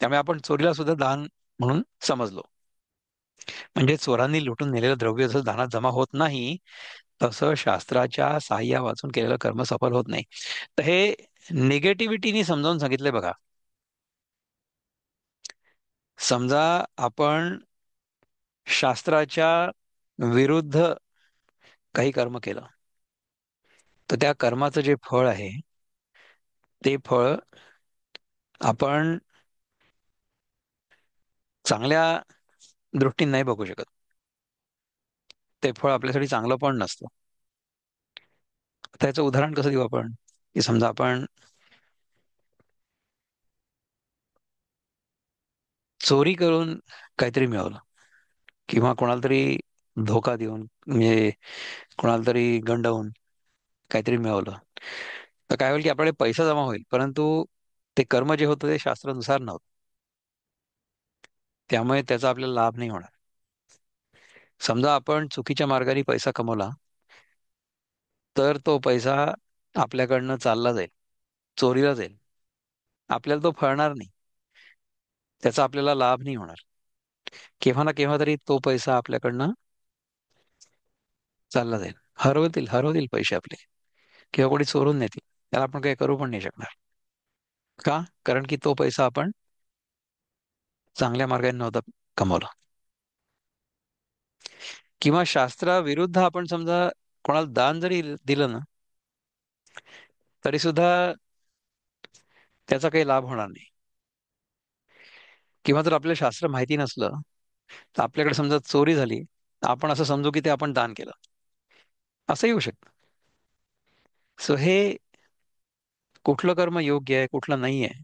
त्यामुळे आपण चोरीला सुद्धा दान म्हणून समजलो. म्हणजे चोरांनी लुटून नेलेलं द्रव्य जसं दानात जमा होत नाही, तसं शास्त्राच्या साह्या वाचून केलेलं कर्म सफल होत नाही. तर हे निगेटिव्हिटीनी समजावून सांगितलंय बघा. समजा आपण शास्त्राच्या विरुद्ध काही कर्म केलं, तर त्या कर्माचं जे फळ आहे, ते फळ आपण चांगल्या दृष्टीने नाही बघू शकत. ते फळ आपल्यासाठी चांगलं पण नसतं. त्याचं उदाहरण कसं देऊ आपण? की समजा आपण चोरी करून काहीतरी मिळवलं, किंवा कोणाला तरी धोका देऊन, म्हणजे कोणाला तरी गंडवून काहीतरी मिळवलं, तर काय होईल की आपल्याकडे पैसा जमा होईल, परंतु ते कर्म जे होतं ते शास्त्रानुसार नव्हतं, त्यामुळे त्याचा आपल्याला लाभ नाही होणार. समजा आपण चुकीच्या मार्गाने पैसा कमवला, तर तो पैसा आपल्याकडनं चालला जाईल, चोरीला जाईल, आपल्याला तो फळणार नाही, त्याचा आपल्याला लाभ नाही होणार. केव्हा ना केव्हा तरी तो पैसा आपल्याकडनं चालला जाईल, हरवतील हरवतील पैसे आपले, किंवा कोणी चोरून नेतील, त्याला आपण काही करू पण नाही शकणार. का? कारण की तो पैसा आपण चांगल्या मार्गाने नव्हता कमवला. किंवा शास्त्राविरुद्ध आपण समजा कोणाला दान जरी दिलं ना, तरी सुद्धा त्याचा काही लाभ होणार नाही. किंवा जर आपल्याला शास्त्र माहिती नसलं, तर आपल्याकडे समजा चोरी झाली, तर आपण असं समजू की ते आपण दान केलं, असं येऊ शकतं. सो हे कुठलं कर्म योग्य आहे कुठलं नाही आहे,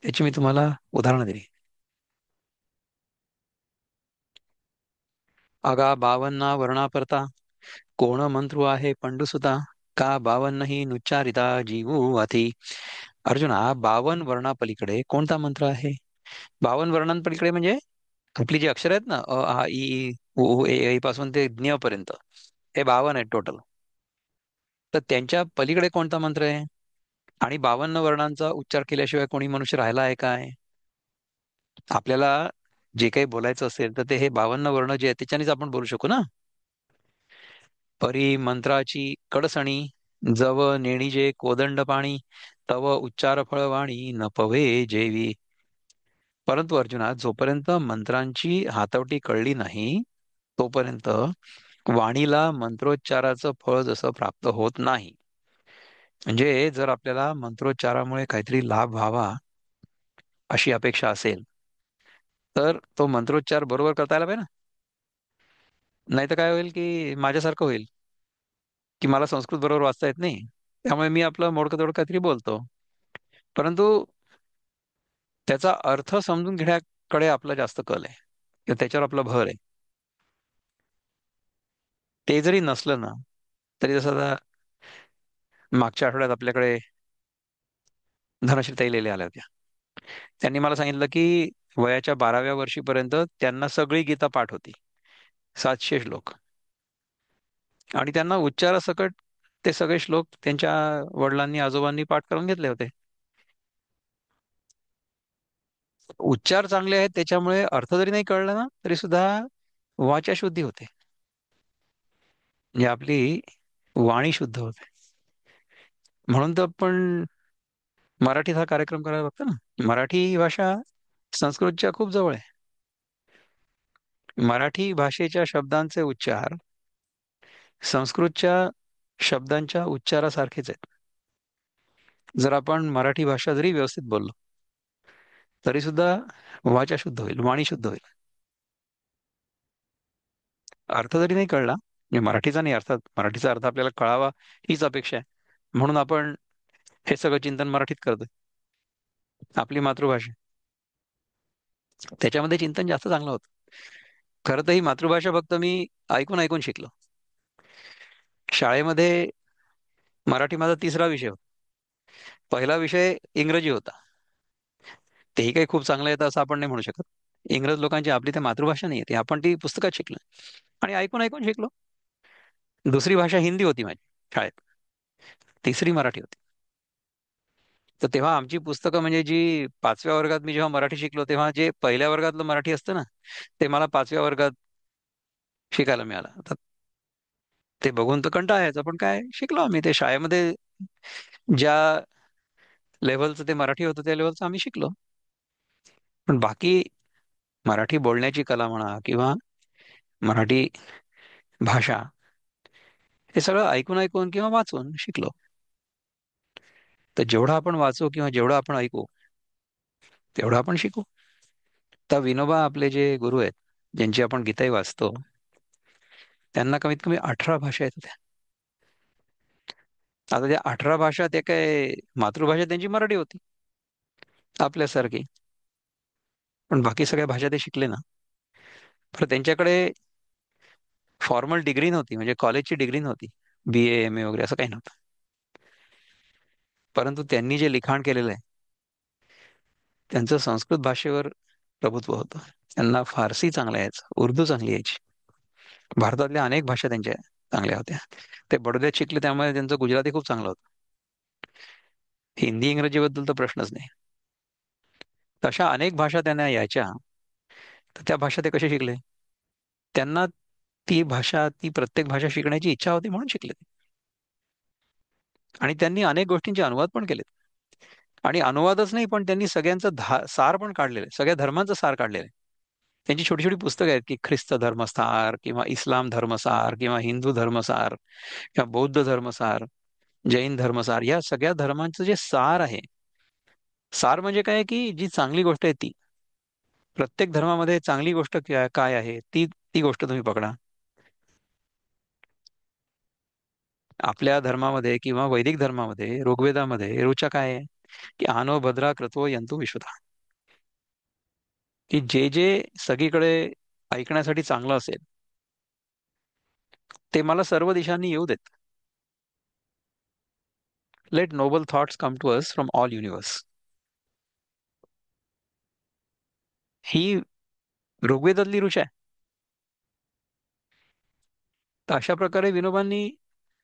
त्याची मी तुम्हाला उदाहरणं दिली. अगा 52 वर्णा परता, कोण मंत्रू आहे पंडुसुता, का 52 ही नुच्चारिता जीवू अति. अर्जुना, 52 वर्णापलीकडे कोणता मंत्र आहे? 52 वर्णांपलीकडे म्हणजे आपली जी अक्षर आहेत ना, अ आ इ ई, उ ऊ, ए ऐ पासून ते ज्ञ पर्यंत, हे 52 आहेत टोटल. तर त्यांच्या पलीकडे कोणता मंत्र आहे? आणि 52 वर्णांचा उच्चार केल्याशिवाय कोणी मनुष्य राहिला आहे काय? आपल्याला जे काही बोलायचं असेल तर ते हे 52 वर्ण जे आहेत त्याच्यानेच आपण बोलू शकू ना. परी मंत्राची कडसणी, जव नेणीजे कोदंड पाणी, तव उच्चार फळवाणी न पवे जेवी. परंतु अर्जुना, जोपर्यंत मंत्रांची हातवटी कळली नाही, तोपर्यंत वाणीला मंत्रोच्चाराचं फळ जसं प्राप्त होत नाही, म्हणजे जर आपल्याला मंत्रोच्चारामुळे काहीतरी लाभ व्हावा अशी अपेक्षा असेल, तर तो मंत्रोच्चार बरोबर करता यायला पाहिजे ना. नाही तर काय होईल की माझ्यासारखं होईल, की मला संस्कृत बरोबर वाचता येत नाही, त्यामुळे मी आपलं मोडकं तोडकं काहीतरी बोलतो. परंतु त्याचा अर्थ समजून घेण्याकडे आपला जास्त कल आहे, किंवा त्याच्यावर आपला भर आहे. ते जरी नसलं ना, तरी जसं आता मागच्या आठवड्यात आपल्याकडे धनश्री ताई आल्या होत्या. त्यांनी मला सांगितलं की वयाच्या 12व्या वर्षीपर्यंत त्यांना सगळी गीता पाठ होती, 700 श्लोक. आणि त्यांना उच्चारासकट ते सगळे श्लोक त्यांच्या वडिलांनी आजोबांनी पाठ करून घेतले होते. उच्चार चांगले आहेत, त्याच्यामुळे अर्थ जरी नाही कळला ना, तरी सुद्धा वाचा शुद्धी होते. म्हणजे आपली वाणी शुद्ध होते. म्हणून तर आपण मराठीत हा कार्यक्रम करायला बघतो ना. मराठी भाषा संस्कृतच्या खूप जवळ आहे. मराठी भाषेच्या शब्दांचे उच्चार संस्कृतच्या शब्दांच्या उच्चारासारखेच आहेत. जर आपण मराठी भाषा जरी व्यवस्थित बोललो, तरी सुद्धा वाचा शुद्ध होईल, वाणी शुद्ध होईल. अर्थ जरी नाही कळला, म्हणजे मराठीचा नाही, अर्थात मराठीचा अर्थ आपल्याला कळावा हीच अपेक्षा आहे. म्हणून आपण हे सगळं चिंतन मराठीत करतोय. आपली मातृभाषा, त्याच्यामध्ये चिंतन जास्त चांगलं होतं. खरं तर ही मातृभाषा फक्त मी ऐकून ऐकून शिकलो. शाळेमध्ये मराठी माझा तिसरा विषय होता. पहिला विषय इंग्रजी होता. तेही काही खूप चांगलं येतं असं आपण नाही म्हणू शकत. इंग्रज लोकांची आपली तर मातृभाषा नाही येते, आपण ती पुस्तकात शिकलो आणि ऐकून ऐकून शिकलो. दुसरी भाषा हिंदी होती माझी शाळेत. तिसरी मराठी होती. तर तेव्हा आमची पुस्तकं, म्हणजे जी 5व्या वर्गात मी जेव्हा मराठी शिकलो, तेव्हा जे पहिल्या वर्गातलं मराठी असतं ना, ते मला 5व्या वर्गात शिकायला मिळालं. आता ते बघून तर कंटाळा यायचा, पण काय शिकलो आम्ही. ते शाळेमध्ये ज्या लेव्हलचं ते मराठी होतं, त्या लेव्हलचं आम्ही शिकलो. पण बाकी मराठी बोलण्याची कला म्हणा, किंवा मराठी भाषा, हे सगळं ऐकून ऐकून किंवा वाचून शिकलो. तर जेवढं आपण वाचू किंवा जेवढं आपण ऐकू, तेवढं आपण शिकू. तर विनोबा आपले जे गुरु आहेत, ज्यांची आपण गीताही वाचतो, त्यांना कमीत कमी 18 भाषा येत होत्या. आता त्या 18 भाषा, ते काय मातृभाषा त्यांची मराठी होती आपल्यासारखी, पण बाकी सगळ्या भाषा ते शिकले ना. तर त्यांच्याकडे फॉर्मल डिग्री नव्हती, म्हणजे कॉलेजची डिग्री नव्हती, BA MA वगैरे असं काही नव्हतं. परंतु त्यांनी जे लिखाण केलेलं आहे, त्यांचं संस्कृत भाषेवर प्रभुत्व होतं. त्यांना फारसी चांगला यायचं, उर्दू चांगली यायची. भारतातल्या अनेक भाषा त्यांच्या चांगल्या होत्या. ते बडोद्यात शिकले, त्यामुळे त्यांचं गुजराती खूप चांगलं होतं. हिंदी इंग्रजीबद्दल तर प्रश्नच नाही. तशा अनेक भाषा त्यांना यायच्या. तर त्या भाषा ते कसे शिकले? त्यांना ती भाषा, ती प्रत्येक भाषा शिकण्याची इच्छा होती म्हणून शिकले ते. आणि त्यांनी अनेक गोष्टींचे अनुवाद पण केले. आणि अनुवादच नाही, पण त्यांनी सगळ्यांचं सार पण काढलेलं आहे, सगळ्या धर्मांचं सार काढलेलं आहे. त्यांची छोटी छोटी पुस्तकं आहेत, की ख्रिस्त धर्मसार, किंवा इस्लाम धर्मसार, किंवा हिंदू धर्मसार, किंवा बौद्ध धर्मसार, जैन धर्मसार, या सगळ्या धर्मांचं जे सार आहे. सार म्हणजे काय, की जी चांगली गोष्ट आहे ती, प्रत्येक धर्मामध्ये चांगली गोष्ट काय आहे, ती ती गोष्ट तुम्ही पकडा. आपल्या धर्मामध्ये किंवा वैदिक धर्मामध्ये, ऋग्वेदामध्ये ऋचा काय आहे, की आनो भद्रा क्रतवो यंतु विशुद्धा, की जे जे सगळीकडे ऐकण्यासाठी चांगलं असेल, ते मला सर्व दिशांनी येऊ देत. Let noble thoughts come to us from all universe. ही ऋग्वेदातली ऋचा आहे. तर अशा प्रकारे विनोबांनी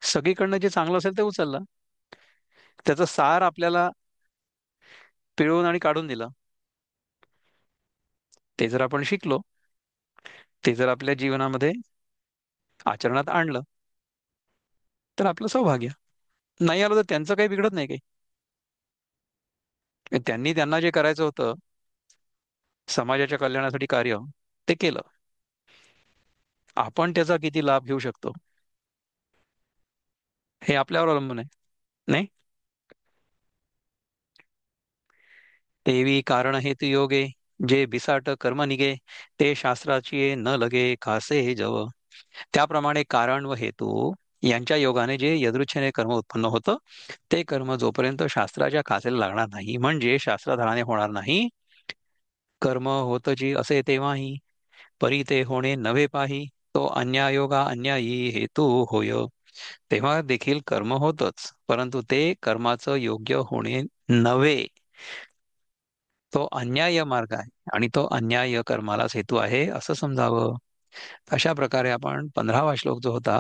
सगळीकडनं जे चांगलं असेल ते उचललं, त्याचं सार आपल्याला पिळवून आणि काढून दिलं. ते जर आपण शिकलो, ते जर आपल्या जीवनामध्ये आचरणात आणलं, तर आपलं सौभाग्य. नाही आलं तर त्यांचं काही बिघडत नाही काही. त्यांनी त्यांना जे करायचं होतं, समाजाच्या कल्याणासाठी कार्य, ते केलं. आपण त्याचा किती लाभ घेऊ शकतो, हे आपल्यावर अवलंबून आहे, नाही? तेवी कारण हेतु योगे जे बिसाट कर्म निगे ते शास्त्राची न लगे खासे जव. त्याप्रमाणे कारण व हेतू यांच्या योगाने जे यदृच्छेने कर्म उत्पन्न होतं ते कर्म जोपर्यंत शास्त्राच्या खाचेला लागणार नाही म्हणजे शास्त्राधाराने होणार नाही, कर्म होत जी असे तेव्हाही परी ते होणे नव्हे पाही, तो अन्यायोगा अन्यायी हेतू होय. तेव्हा देखील कर्म होतच परंतु ते कर्माचं योग्य होणे नव्हे, तो अन्याय मार्ग आहे आणि तो अन्याय कर्मालाच हेतू आहे असं समजावं. अशा प्रकारे आपण 15वा श्लोक जो होता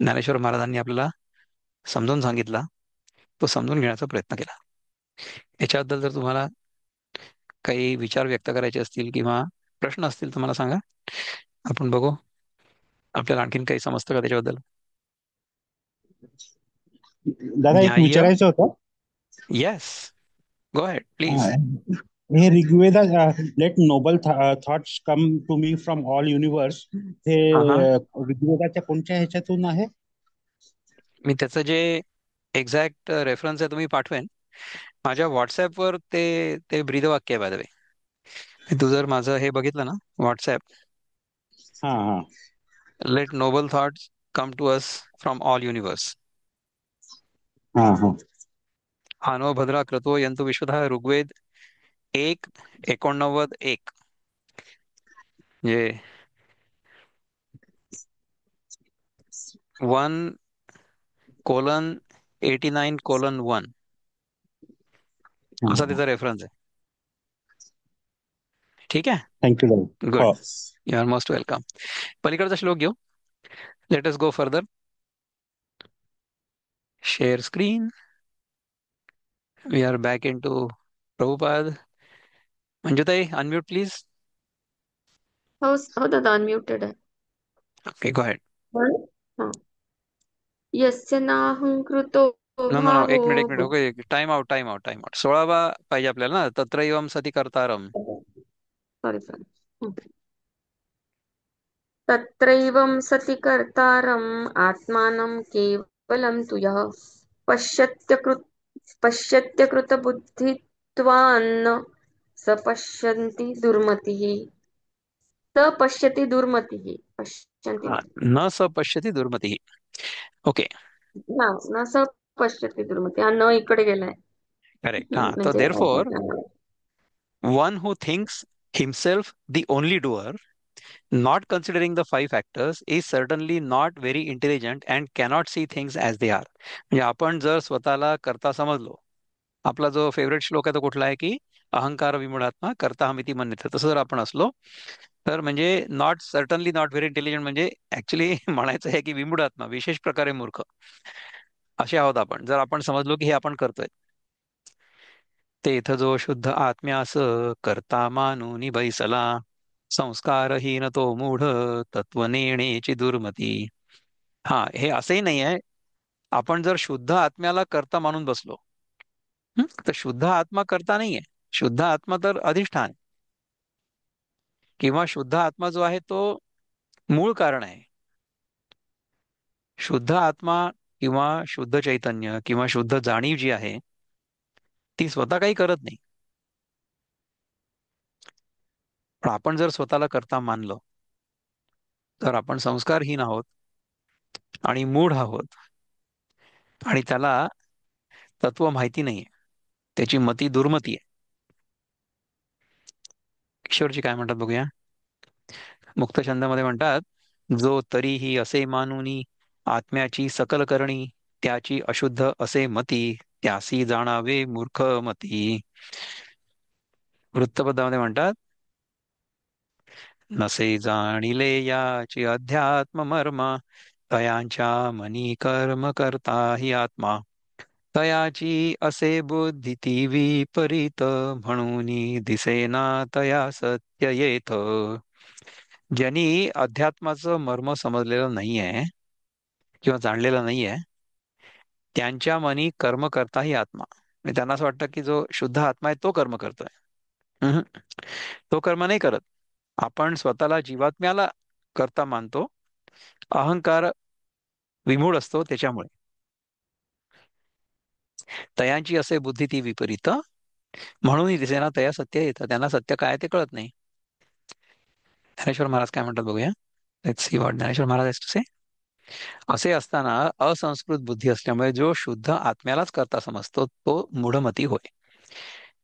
ज्ञानेश्वर महाराजांनी आपल्याला समजून सांगितला, तो समजून घेण्याचा प्रयत्न केला. याच्याबद्दल जर तुम्हाला काही विचार व्यक्त करायचे असतील किंवा प्रश्न असतील तर मला सांगा, आपण बघू आपल्याला आणखीन काही समजतं का त्याच्याबद्दल. दादा एक न्याय्य. विचारायचं होतं. Yes, go ahead please. हा, हे Rigveda let noble thoughts come to me from all universe, हे हा हा, ऋग्वेदाच्या कोणत्या ह्याच्यातून आहे? मी त्याचं जे एक्झॅक्ट रेफरन्स आहे तुम्ही पाठवेन माझ्या व्हॉट्सॲपवर. ते ते ब्रीदवाक्य आहे बाय द वे. तू जर माझं हे बघितलं ना व्हॉट्सॲप, हा हा let noble thoughts come to us from all universe. हा हा हानो भद्रा क्रतो यंतु विश्वतः ऋग्वेद 1:89 म्हणजे 1:89:1 असा हा. त्याचा रेफरन्स आहे. ठीक आहे, थँक्यू दादा. गुड. हो. You are most welcome. पलीकडचा श्लोक घेऊ. Let us go further. Share screen. We are back in to Prabhupada. Manjutai unmute please. हो हो दादा, अनम्युटेड आहे. Okay, go ahead. हा. यस्य नाहंकृतो नो नो नो, भावो एक minute okay. Time out time out time out. 16वा पाहिजे आपल्याला ना, तत्रैवम सती कर्तारम. Sorry sorry. तत्रैवं सति कर्तारम् आत्मानं केवलं तु यः पश्यत्यकृतबुद्धित्वान्न स पश्यन्ति दुर्मतिः. स पश्यति दुर्मतिः. पश्यन्ति हा, नाही. न स पश्यती दुर्मती. ओके, ना ना स पश्यति दुर्मती. हा न इकडे गेलाय. करेक्ट. हा, तर म्हणजे therefore one who thinks himself the only doer not considering the five factors is certainly not very intelligent and cannot see things as they are. म्हणजे आपण जर स्वतःला करता समजलो, आपला जो फेवरेट श्लोक आहे तो कुठला आहे की अहंकार विमूढात्मा करता हमिती मन्यते, तसं जर आपण असलो तर म्हणजे not certainly not very intelligent, म्हणजे ऍक्च्युली म्हणायचं आहे की विमूढात्मा विशेष प्रकारे मूर्ख असे आहोत आपण, जर आपण समजलो की हे आपण करतोय. तेथ जो शुद्ध आत्म्यास करता मानुनी बैसला, संस्कारहीन तो मूढ तत्व नेण्याची दुर्मती. हा, हे असंही नाही आहे आपण जर शुद्ध आत्म्याला करता मानून बसलो, तर शुद्ध आत्मा करता नाहीये. शुद्ध आत्मा तर अधिष्ठान किंवा शुद्ध आत्मा जो आहे तो मूळ कारण आहे. शुद्ध आत्मा किंवा शुद्ध चैतन्य किंवा शुद्ध जाणीव जी आहे ती स्वतः काही करत नाही. पण आपण जर स्वतःला करता मानलं तर आपण संस्कारहीन आहोत आणि मूढ आहोत आणि त्याला तत्व माहिती नाहीये, त्याची मती दुर्मती आहे. किशोरजी काय म्हणतात बघूया. मुक्तछंदामध्ये म्हणतात, जो तरीही असे मानुनी आत्म्याची सकल करणी, त्याची अशुद्ध असे मती, त्यासी जाणावे मूर्ख मती. वृत्तपदामध्ये म्हणतात, नसे जाणिले याची अध्यात्म मर्म, तयांच्या मनी कर्म करता ही आत्मा, तयाची असे बुद्धी ती विपरीत, म्हणून दिसेना तया सत्य येथ. ज्यांनी अध्यात्माचं मर्म समजलेलं नाहीये किंवा जाणलेलं नाहीये त्यांच्या मनी कर्म करता ही आत्मा, म्हणजे त्यांना असं वाटतं की जो शुद्ध आत्मा आहे तो कर्म करतोय. उहुं. तो कर्म नाही करत. आपण स्वतःला जीवात्म्याला करता मानतो, अहंकार विमूढ असतो त्याच्यामुळे. तयांची असे बुद्धी ती विपरीत, म्हणून दिसेना तया सत्य येतं. त्यांना सत्य काय ते कळत नाही. ज्ञानेश्वर महाराज काय म्हणतात बघूया. Let's see what Dnyaneshwar Maharaj has to say. असे असताना असंस्कृत बुद्धी असल्यामुळे जो शुद्ध आत्म्यालाच करता समजतो तो मूढमती होय.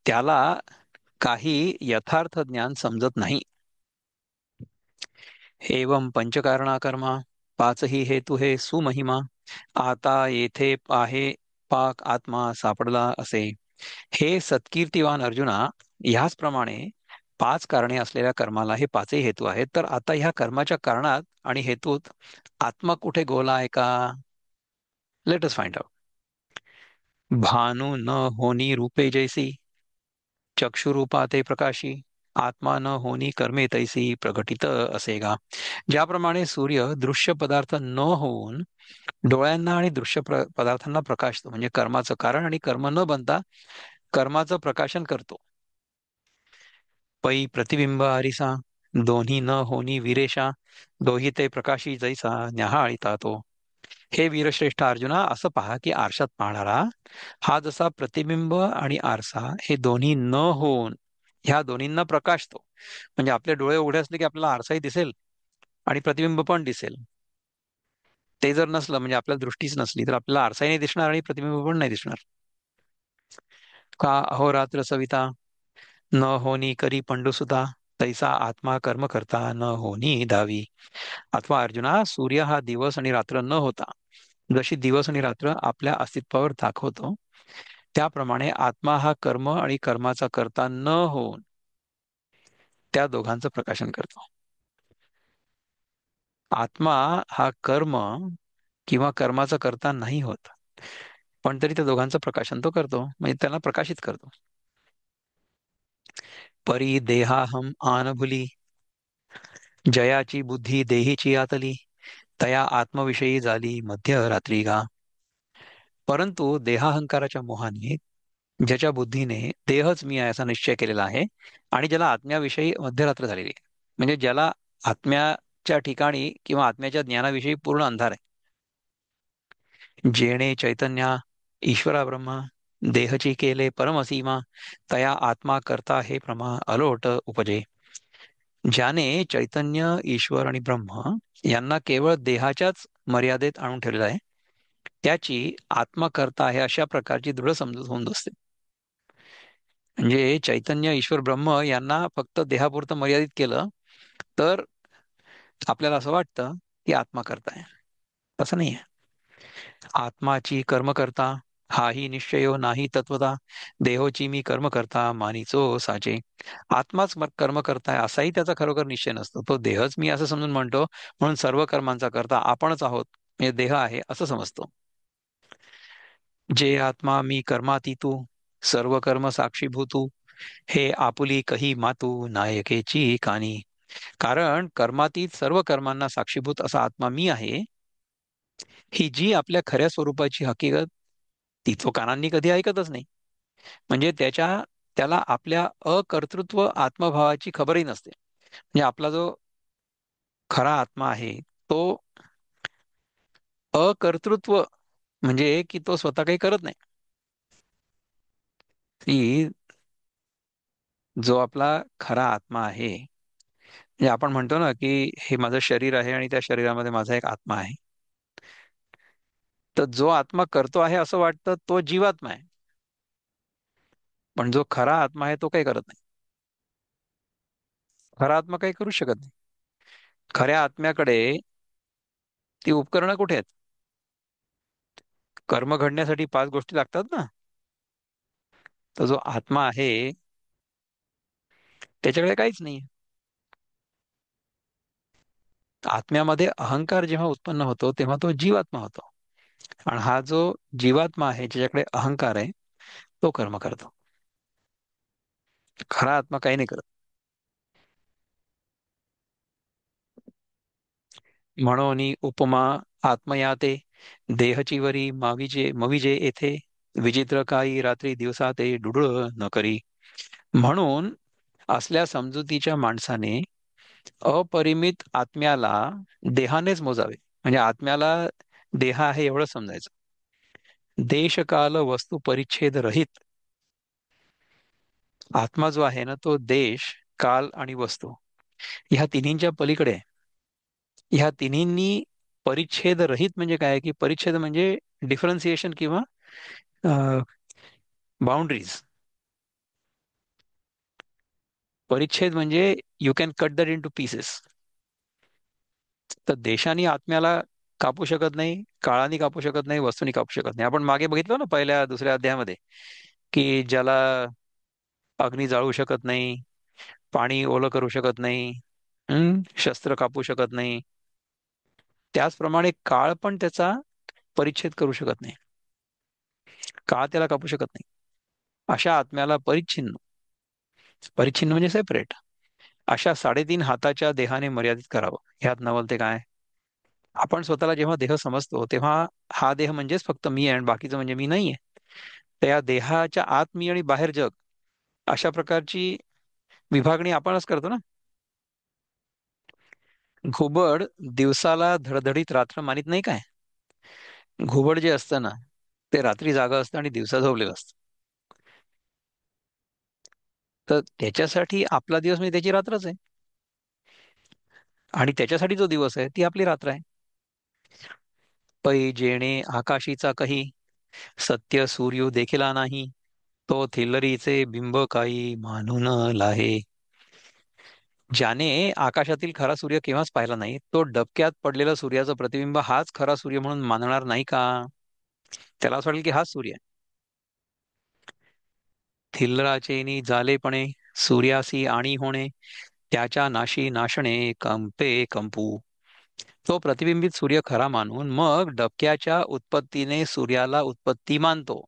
त्याला काही यथार्थ ज्ञान समजत नाही. एवं पंचकारणा कर्मा, पाचही हेतू हे सुमहिमा, आता येथे आहे पाक आत्मा सापडला असे. हे सत्कीर्तिवान अर्जुना, ह्याचप्रमाणे पाच कारणे असलेल्या कर्माला हे पाचही हेतू आहेत. तर आता ह्या कर्माच्या कारणात आणि हेतूत आत्मा कुठे गोला आहे का? Let us find out. Bhanu न होनी रूपे जैसी, चक्षुरूपा ते प्रकाशी, आत्मा न होनी कर्मे तैसी प्रकटित असेगा. ज्याप्रमाणे सूर्य दृश्य पदार्थ न होऊन डोळ्यांना आणि दृश्य पदार्थांना प्रकाशतो, म्हणजे कर्माचं कारण आणि कर्म न बनता कर्माचं प्रकाशन करतो. पै प्रतिबिंब आरिसा, दोन्ही न होनी विरेशा, दोही ते प्रकाशी जैसा न्याहाळीता तो. हे वीरश्रेष्ठ अर्जुना, असं पहा की आरशात पाहणारा हा जसा प्रतिबिंब आणि आरसा हे दोन्ही न होऊन ह्या दोन्हींना प्रकाशतो. म्हणजे आपले डोळे उघडे असले की आपल्याला आरसाही दिसेल आणि प्रतिबिंब पण दिसेल. ते जर नसलं, म्हणजे आपल्याला दृष्टीच नसली, तर आपल्याला आरसाही नाही दिसणार आणि प्रतिबिंब पण नाही दिसणार. का अहोरात्र सविता, न होनी करी पंडुसुता, तैसा आत्मा कर्म करता न होनी धावी. अथवा अर्जुना, सूर्य हा दिवस आणि रात्र न होता जशी दिवस आणि रात्र आपल्या अस्तित्वावर दाखवतो, त्याप्रमाणे आत्मा हा कर्म आणि कर्माचा करता न होऊन त्या दोघांचं प्रकाशन करतो. आत्मा हा कर्म किंवा कर्माचा करता नाही होत, पण तरी त्या दोघांचं प्रकाशन तो करतो, म्हणजे त्यांना प्रकाशित करतो. परी देहाहम आनभुली, जयाची बुद्धी देहीची आतली, तया आत्मविषयी झाली मध्यरात्री गा. परंतु देहाहंकाराच्या मोहाने ज्याच्या बुद्धीने देहच मी आहे असा निश्चय केलेला आहे आणि ज्याला आत्म्याविषयी मध्यरात्र झालेली आहे, म्हणजे ज्याला आत्म्याच्या ठिकाणी किंवा आत्म्याच्या ज्ञानाविषयी पूर्ण अंधार आहे. जेणे चैतन्या ईश्वरा ब्रह्मा, देहची केले परमसीमा, तया आत्मा करता हे प्रमा अलोट उपजे. ज्याने चैतन्य ईश्वर आणि ब्रह्म यांना केवळ देहाच्याच मर्यादेत आणून ठेवलेलं आहे, त्याची आत्मा करता आहे अशा प्रकारची दृढ समजूत होऊन बसते. म्हणजे चैतन्य ईश्वर ब्रह्म यांना फक्त देहापुरतं मर्यादित केलं तर आपल्याला असं वाटतं की आत्मा करताय. तसं नाही आहे. आत्माची कर्म करता हाही निश्चयो नाही तत्वता, देहोची मी कर्म करता मानिचो साचे. आत्माच कर्म करताय असाही त्याचा खरोखर निश्चय नसतो. तो देहच मी असं समजून म्हणतो, म्हणून सर्व कर्मांचा करता आपणच आहोत, म्हणजे देह आहे असं समजतो. जे आत्मा मी कर्मातीतू, सर्व कर्म साक्षीभूतू, हे आपुली कही मातू नायकेची कानी. कारण कर्मातीत सर्व कर्मांना साक्षीभूत असा आत्मा मी आहे, ही जी आपल्या खऱ्या स्वरूपाची हकीकत ती तो कानांनी कधी ऐकतच नाही. म्हणजे त्याला आपल्या अकर्तृत्व आत्मभावाची खबरही नसते. म्हणजे आपला जो खरा आत्मा आहे तो अकर्तृत्व, म्हणजे की तो स्वतः काही करत नाही. की जो आपला खरा आत्मा आहे, म्हणजे आपण म्हणतो ना की हे माझं शरीर आहे आणि त्या शरीरामध्ये माझा एक आत्मा आहे. तर जो आत्मा करतो आहे असं वाटतं तो जीवात्मा आहे, पण जो खरा आत्मा आहे तो काही करत नाही. खरा आत्मा काही करू शकत नाही. खऱ्या आत्म्याकडे ती उपकरणं कुठे आहेत? कर्म घडण्यासाठी पाच गोष्टी लागतात ना. तर जो आत्मा आहे त्याच्याकडे काहीच नाही. आत्म्यामध्ये अहंकार जेव्हा उत्पन्न होतो तेव्हा तो जीवात्मा होतो, आणि हा जो जीवात्मा आहे ज्याच्याकडे अहंकार आहे तो कर्म करतो. खरा आत्मा काही नाही करत. म्हणून उपमा आत्मयाते, देहची वरी मविजे येथे, विचित्र काही रात्री दिवसा ते डुडुळ न करी. म्हणून असल्या समजुतीच्या माणसाने अपरिमित आत्म्याला देहानेच मोजावे. म्हणजे आत्म्याला देह आहे एवढं समजायचं. देशकाल वस्तू परिच्छेद रहित आत्मा जो आहे ना तो देश, काल आणि वस्तू ह्या तिन्हींच्या पलीकडे आहे. ह्या तिन्हींनी परिच्छेद रहित म्हणजे काय की परिच्छेद म्हणजे डिफरन्सिएशन किंवा बाउंड्रीज. परिच्छेद म्हणजे you can cut that in two pieces. तर देशाने आत्म्याला कापू शकत नाही, काळाने कापू शकत नाही, वस्तूनी कापू शकत नाही. आपण मागे बघितलं ना पहिल्या दुसऱ्या अध्यायामध्ये की ज्याला अग्नी जाळू शकत नाही, पाणी ओलं करू शकत नाही, शस्त्र कापू शकत नाही, त्याचप्रमाणे काळ पण त्याचा परिच्छेद करू शकत नाही. काळ त्याला कापू शकत नाही. अशा आत्म्याला परिच्छिन्न, परिच्छिन्न म्हणजे सेपरेट, अशा 3.5 हाताच्या देहाने मर्यादित करावं. ह्यात नवल ते काय? आपण स्वतःला जेव्हा देह समजतो तेव्हा हा देह म्हणजेच फक्त मी आहे आणि बाकीचं म्हणजे मी नाहीये. तर या देहाच्या आत मी आणि बाहेर जग, अशा प्रकारची विभागणी आपणच करतो ना. घुबड दिवसाला धडधडीत रात्र मानित नाही काय? घुबड जे असतं ना ते रात्री जागा असतं आणि दिवसा झोपलेलं असतं. तर त्याच्यासाठी आपला दिवस म्हणजे त्याची रात्रच आहे, आणि त्याच्यासाठी जो दिवस आहे ती आपली रात्र आहे. पै जेणे आकाशीचा कही, सत्य सूर्य देखिला नाही, तो थिल्लरीचे बिंब काही मानून लाहे. ज्याने आकाशातील खरा सूर्य केव्हाच पाहिला नाही, तो डबक्यात पडलेला सूर्याचं प्रतिबिंब हाच खरा सूर्य म्हणून मानणार नाही का? त्याला असं वाटेल की हाच सूर्य आहे. थिल्लराचेनी झालेपणे सूर्यासी आणि होणे, त्याच्या नाशी नाशणे कंपे कंपू. तो प्रतिबिंबित सूर्य खरा मानून मग डबक्याच्या उत्पत्तीने सूर्याला उत्पत्ती मानतो,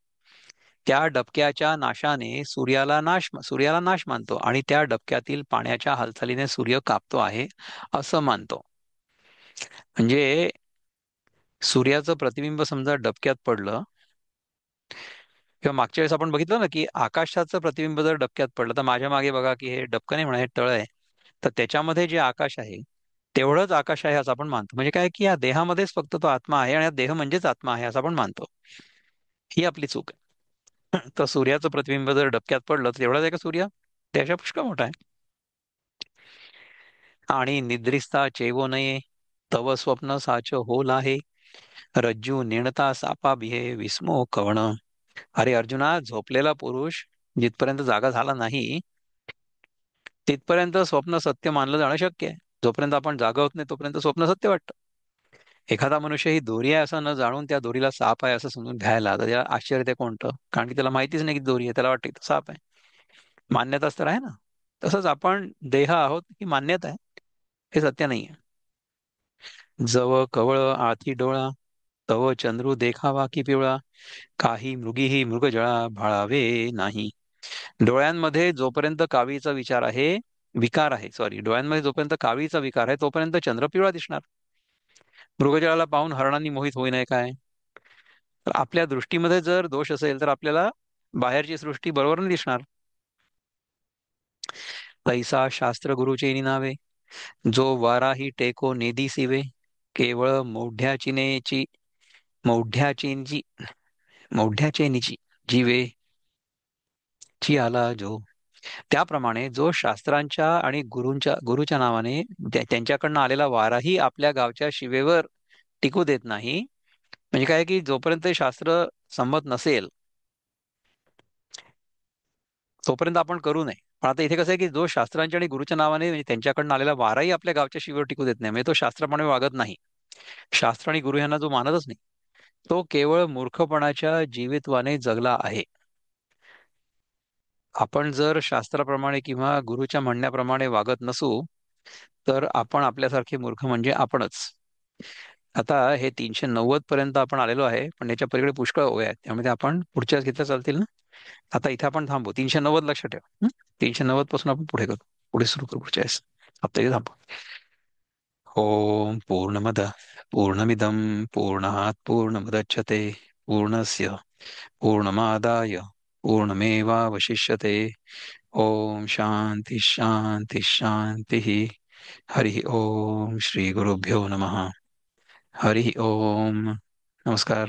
त्या डबक्याच्या नाशाने सूर्याला नाश मानतो, आणि त्या डबक्यातील पाण्याच्या हालचालीने सूर्य कापतो आहे असं मानतो. म्हणजे सूर्याचं प्रतिबिंब समजा डबक्यात पडलं, किंवा मागच्या वेळेस आपण बघितलं ना की आकाशाचं प्रतिबिंब जर डबक्यात पडलं, तर माझ्या मागे बघा की हे डबकं नाही म्हणा, हे तळ आहे, तर त्याच्यामध्ये जे आकाश आहे तेवढंच आकाश आहे असं आपण मानतो. म्हणजे काय की या देहामध्येच फक्त तो आत्मा आहे आणि या देह म्हणजेच आत्मा आहे असं आपण मानतो. ही आपली चूक आहे. तर सूर्याचं प्रतिबिंब जर डबक्यात पडलं तर तेवढाच आहे का सूर्य? त्याच्या पुष्कळ मोठा आहे. आणि निद्रिस्ता चेवो नये, तव स्वप्न साच होल आहे, रज्जू नेणता सापा बिहे विस्मो कवण. अरे अर्जुना, झोपलेला पुरुष जिथपर्यंत जागा झाला नाही तिथपर्यंत स्वप्न सत्य मानलं जाणं शक्य आहे. जोपर्यंत आपण जागा होत नाही तोपर्यंत स्वप्न सत्य वाटतं. एखादा मनुष्य ही दोरी आहे असं न जाणून त्या दोरीला साप आहे असं समजून घ्यायला, तर त्याला आश्चर्य ते कोणतं? कारण की त्याला माहितीच नाही की दोरी आहे, त्याला वाटतं की तो साप आहे. मान्यताच तर आहे ना. तसंच आपण देह आहोत ही मान्यता आहे, हे सत्य नाहीये. जव कवळ आथी डोळा, तव चंद्रू देखावा की पिवळा, काही मृगीही मृगजळा भाळावे नाही. डोळ्यांमध्ये जोपर्यंत कावीचा विचार आहे, विकार आहे, सॉरी, डोळ्यांमध्ये जोपर्यंत कावीचा विकार आहे तोपर्यंत चंद्र पिवळा दिसणार. मृगजळाला पाहून हरणांनी मोहित होई नये काय? तर आपल्या दृष्टीमध्ये जर दोष असेल तर आपल्याला बाहेरची सृष्टी बरोबर नाही दिसणार. तैसा शास्त्र गुरुचे नावे, जो वाराही टेको नेदी सिवे, केवळ मौढ्याचेनीची मौढ्याचेनीची जीवे ची आला जो. त्याप्रमाणे जो शास्त्रांच्या आणि गुरुच्या नावाने त्यांच्याकडनं आलेला वाराही आपल्या गावच्या शिवेवर टिकू देत नाही. म्हणजे काय की जोपर्यंत ते शास्त्र संमत नसेल तोपर्यंत आपण करू नये. पण आता इथे कसं आहे की जो शास्त्रांच्या आणि गुरुच्या नावाने म्हणजे त्यांच्याकडनं आलेला वाराही आपल्या गावच्या शिवेवर टिकू देत नाही, म्हणजे तो शास्त्राप्रमाणे वागत नाही. शास्त्र आणि गुरु यांना जो मानतच नाही तो केवळ मूर्खपणाच्या जीवित्वाने जगला आहे. आपण जर शास्त्राप्रमाणे किंवा गुरुच्या म्हणण्याप्रमाणे वागत नसू तर आपण आपल्यासारखे मूर्ख म्हणजे आपणच. आता हे 390 पर्यंत आपण आलेलो आहे, पण याच्या पलीकडे पुष्कळ ओव्या आहेत, त्यामध्ये आपण पुढच्या घेतल्या चालतील ना? आता इथे आपण थांबू. 390 लक्षात ठेव. 390 पासून आपण पुढे करू, पुढे सुरू करू पुढच्या वेळेस. आता इथे थांबू. ओम पूर्णमद पूर्णमिदम पूर्णात पूर्णमुदच्यते, पूर्णस्य पूर्णमादाय पूर्णमेवावशिष्यते. ओम शांति शांति शांति. हरि ओम. श्री गुरुभ्यो नमः. हरि ओम. नमस्कार.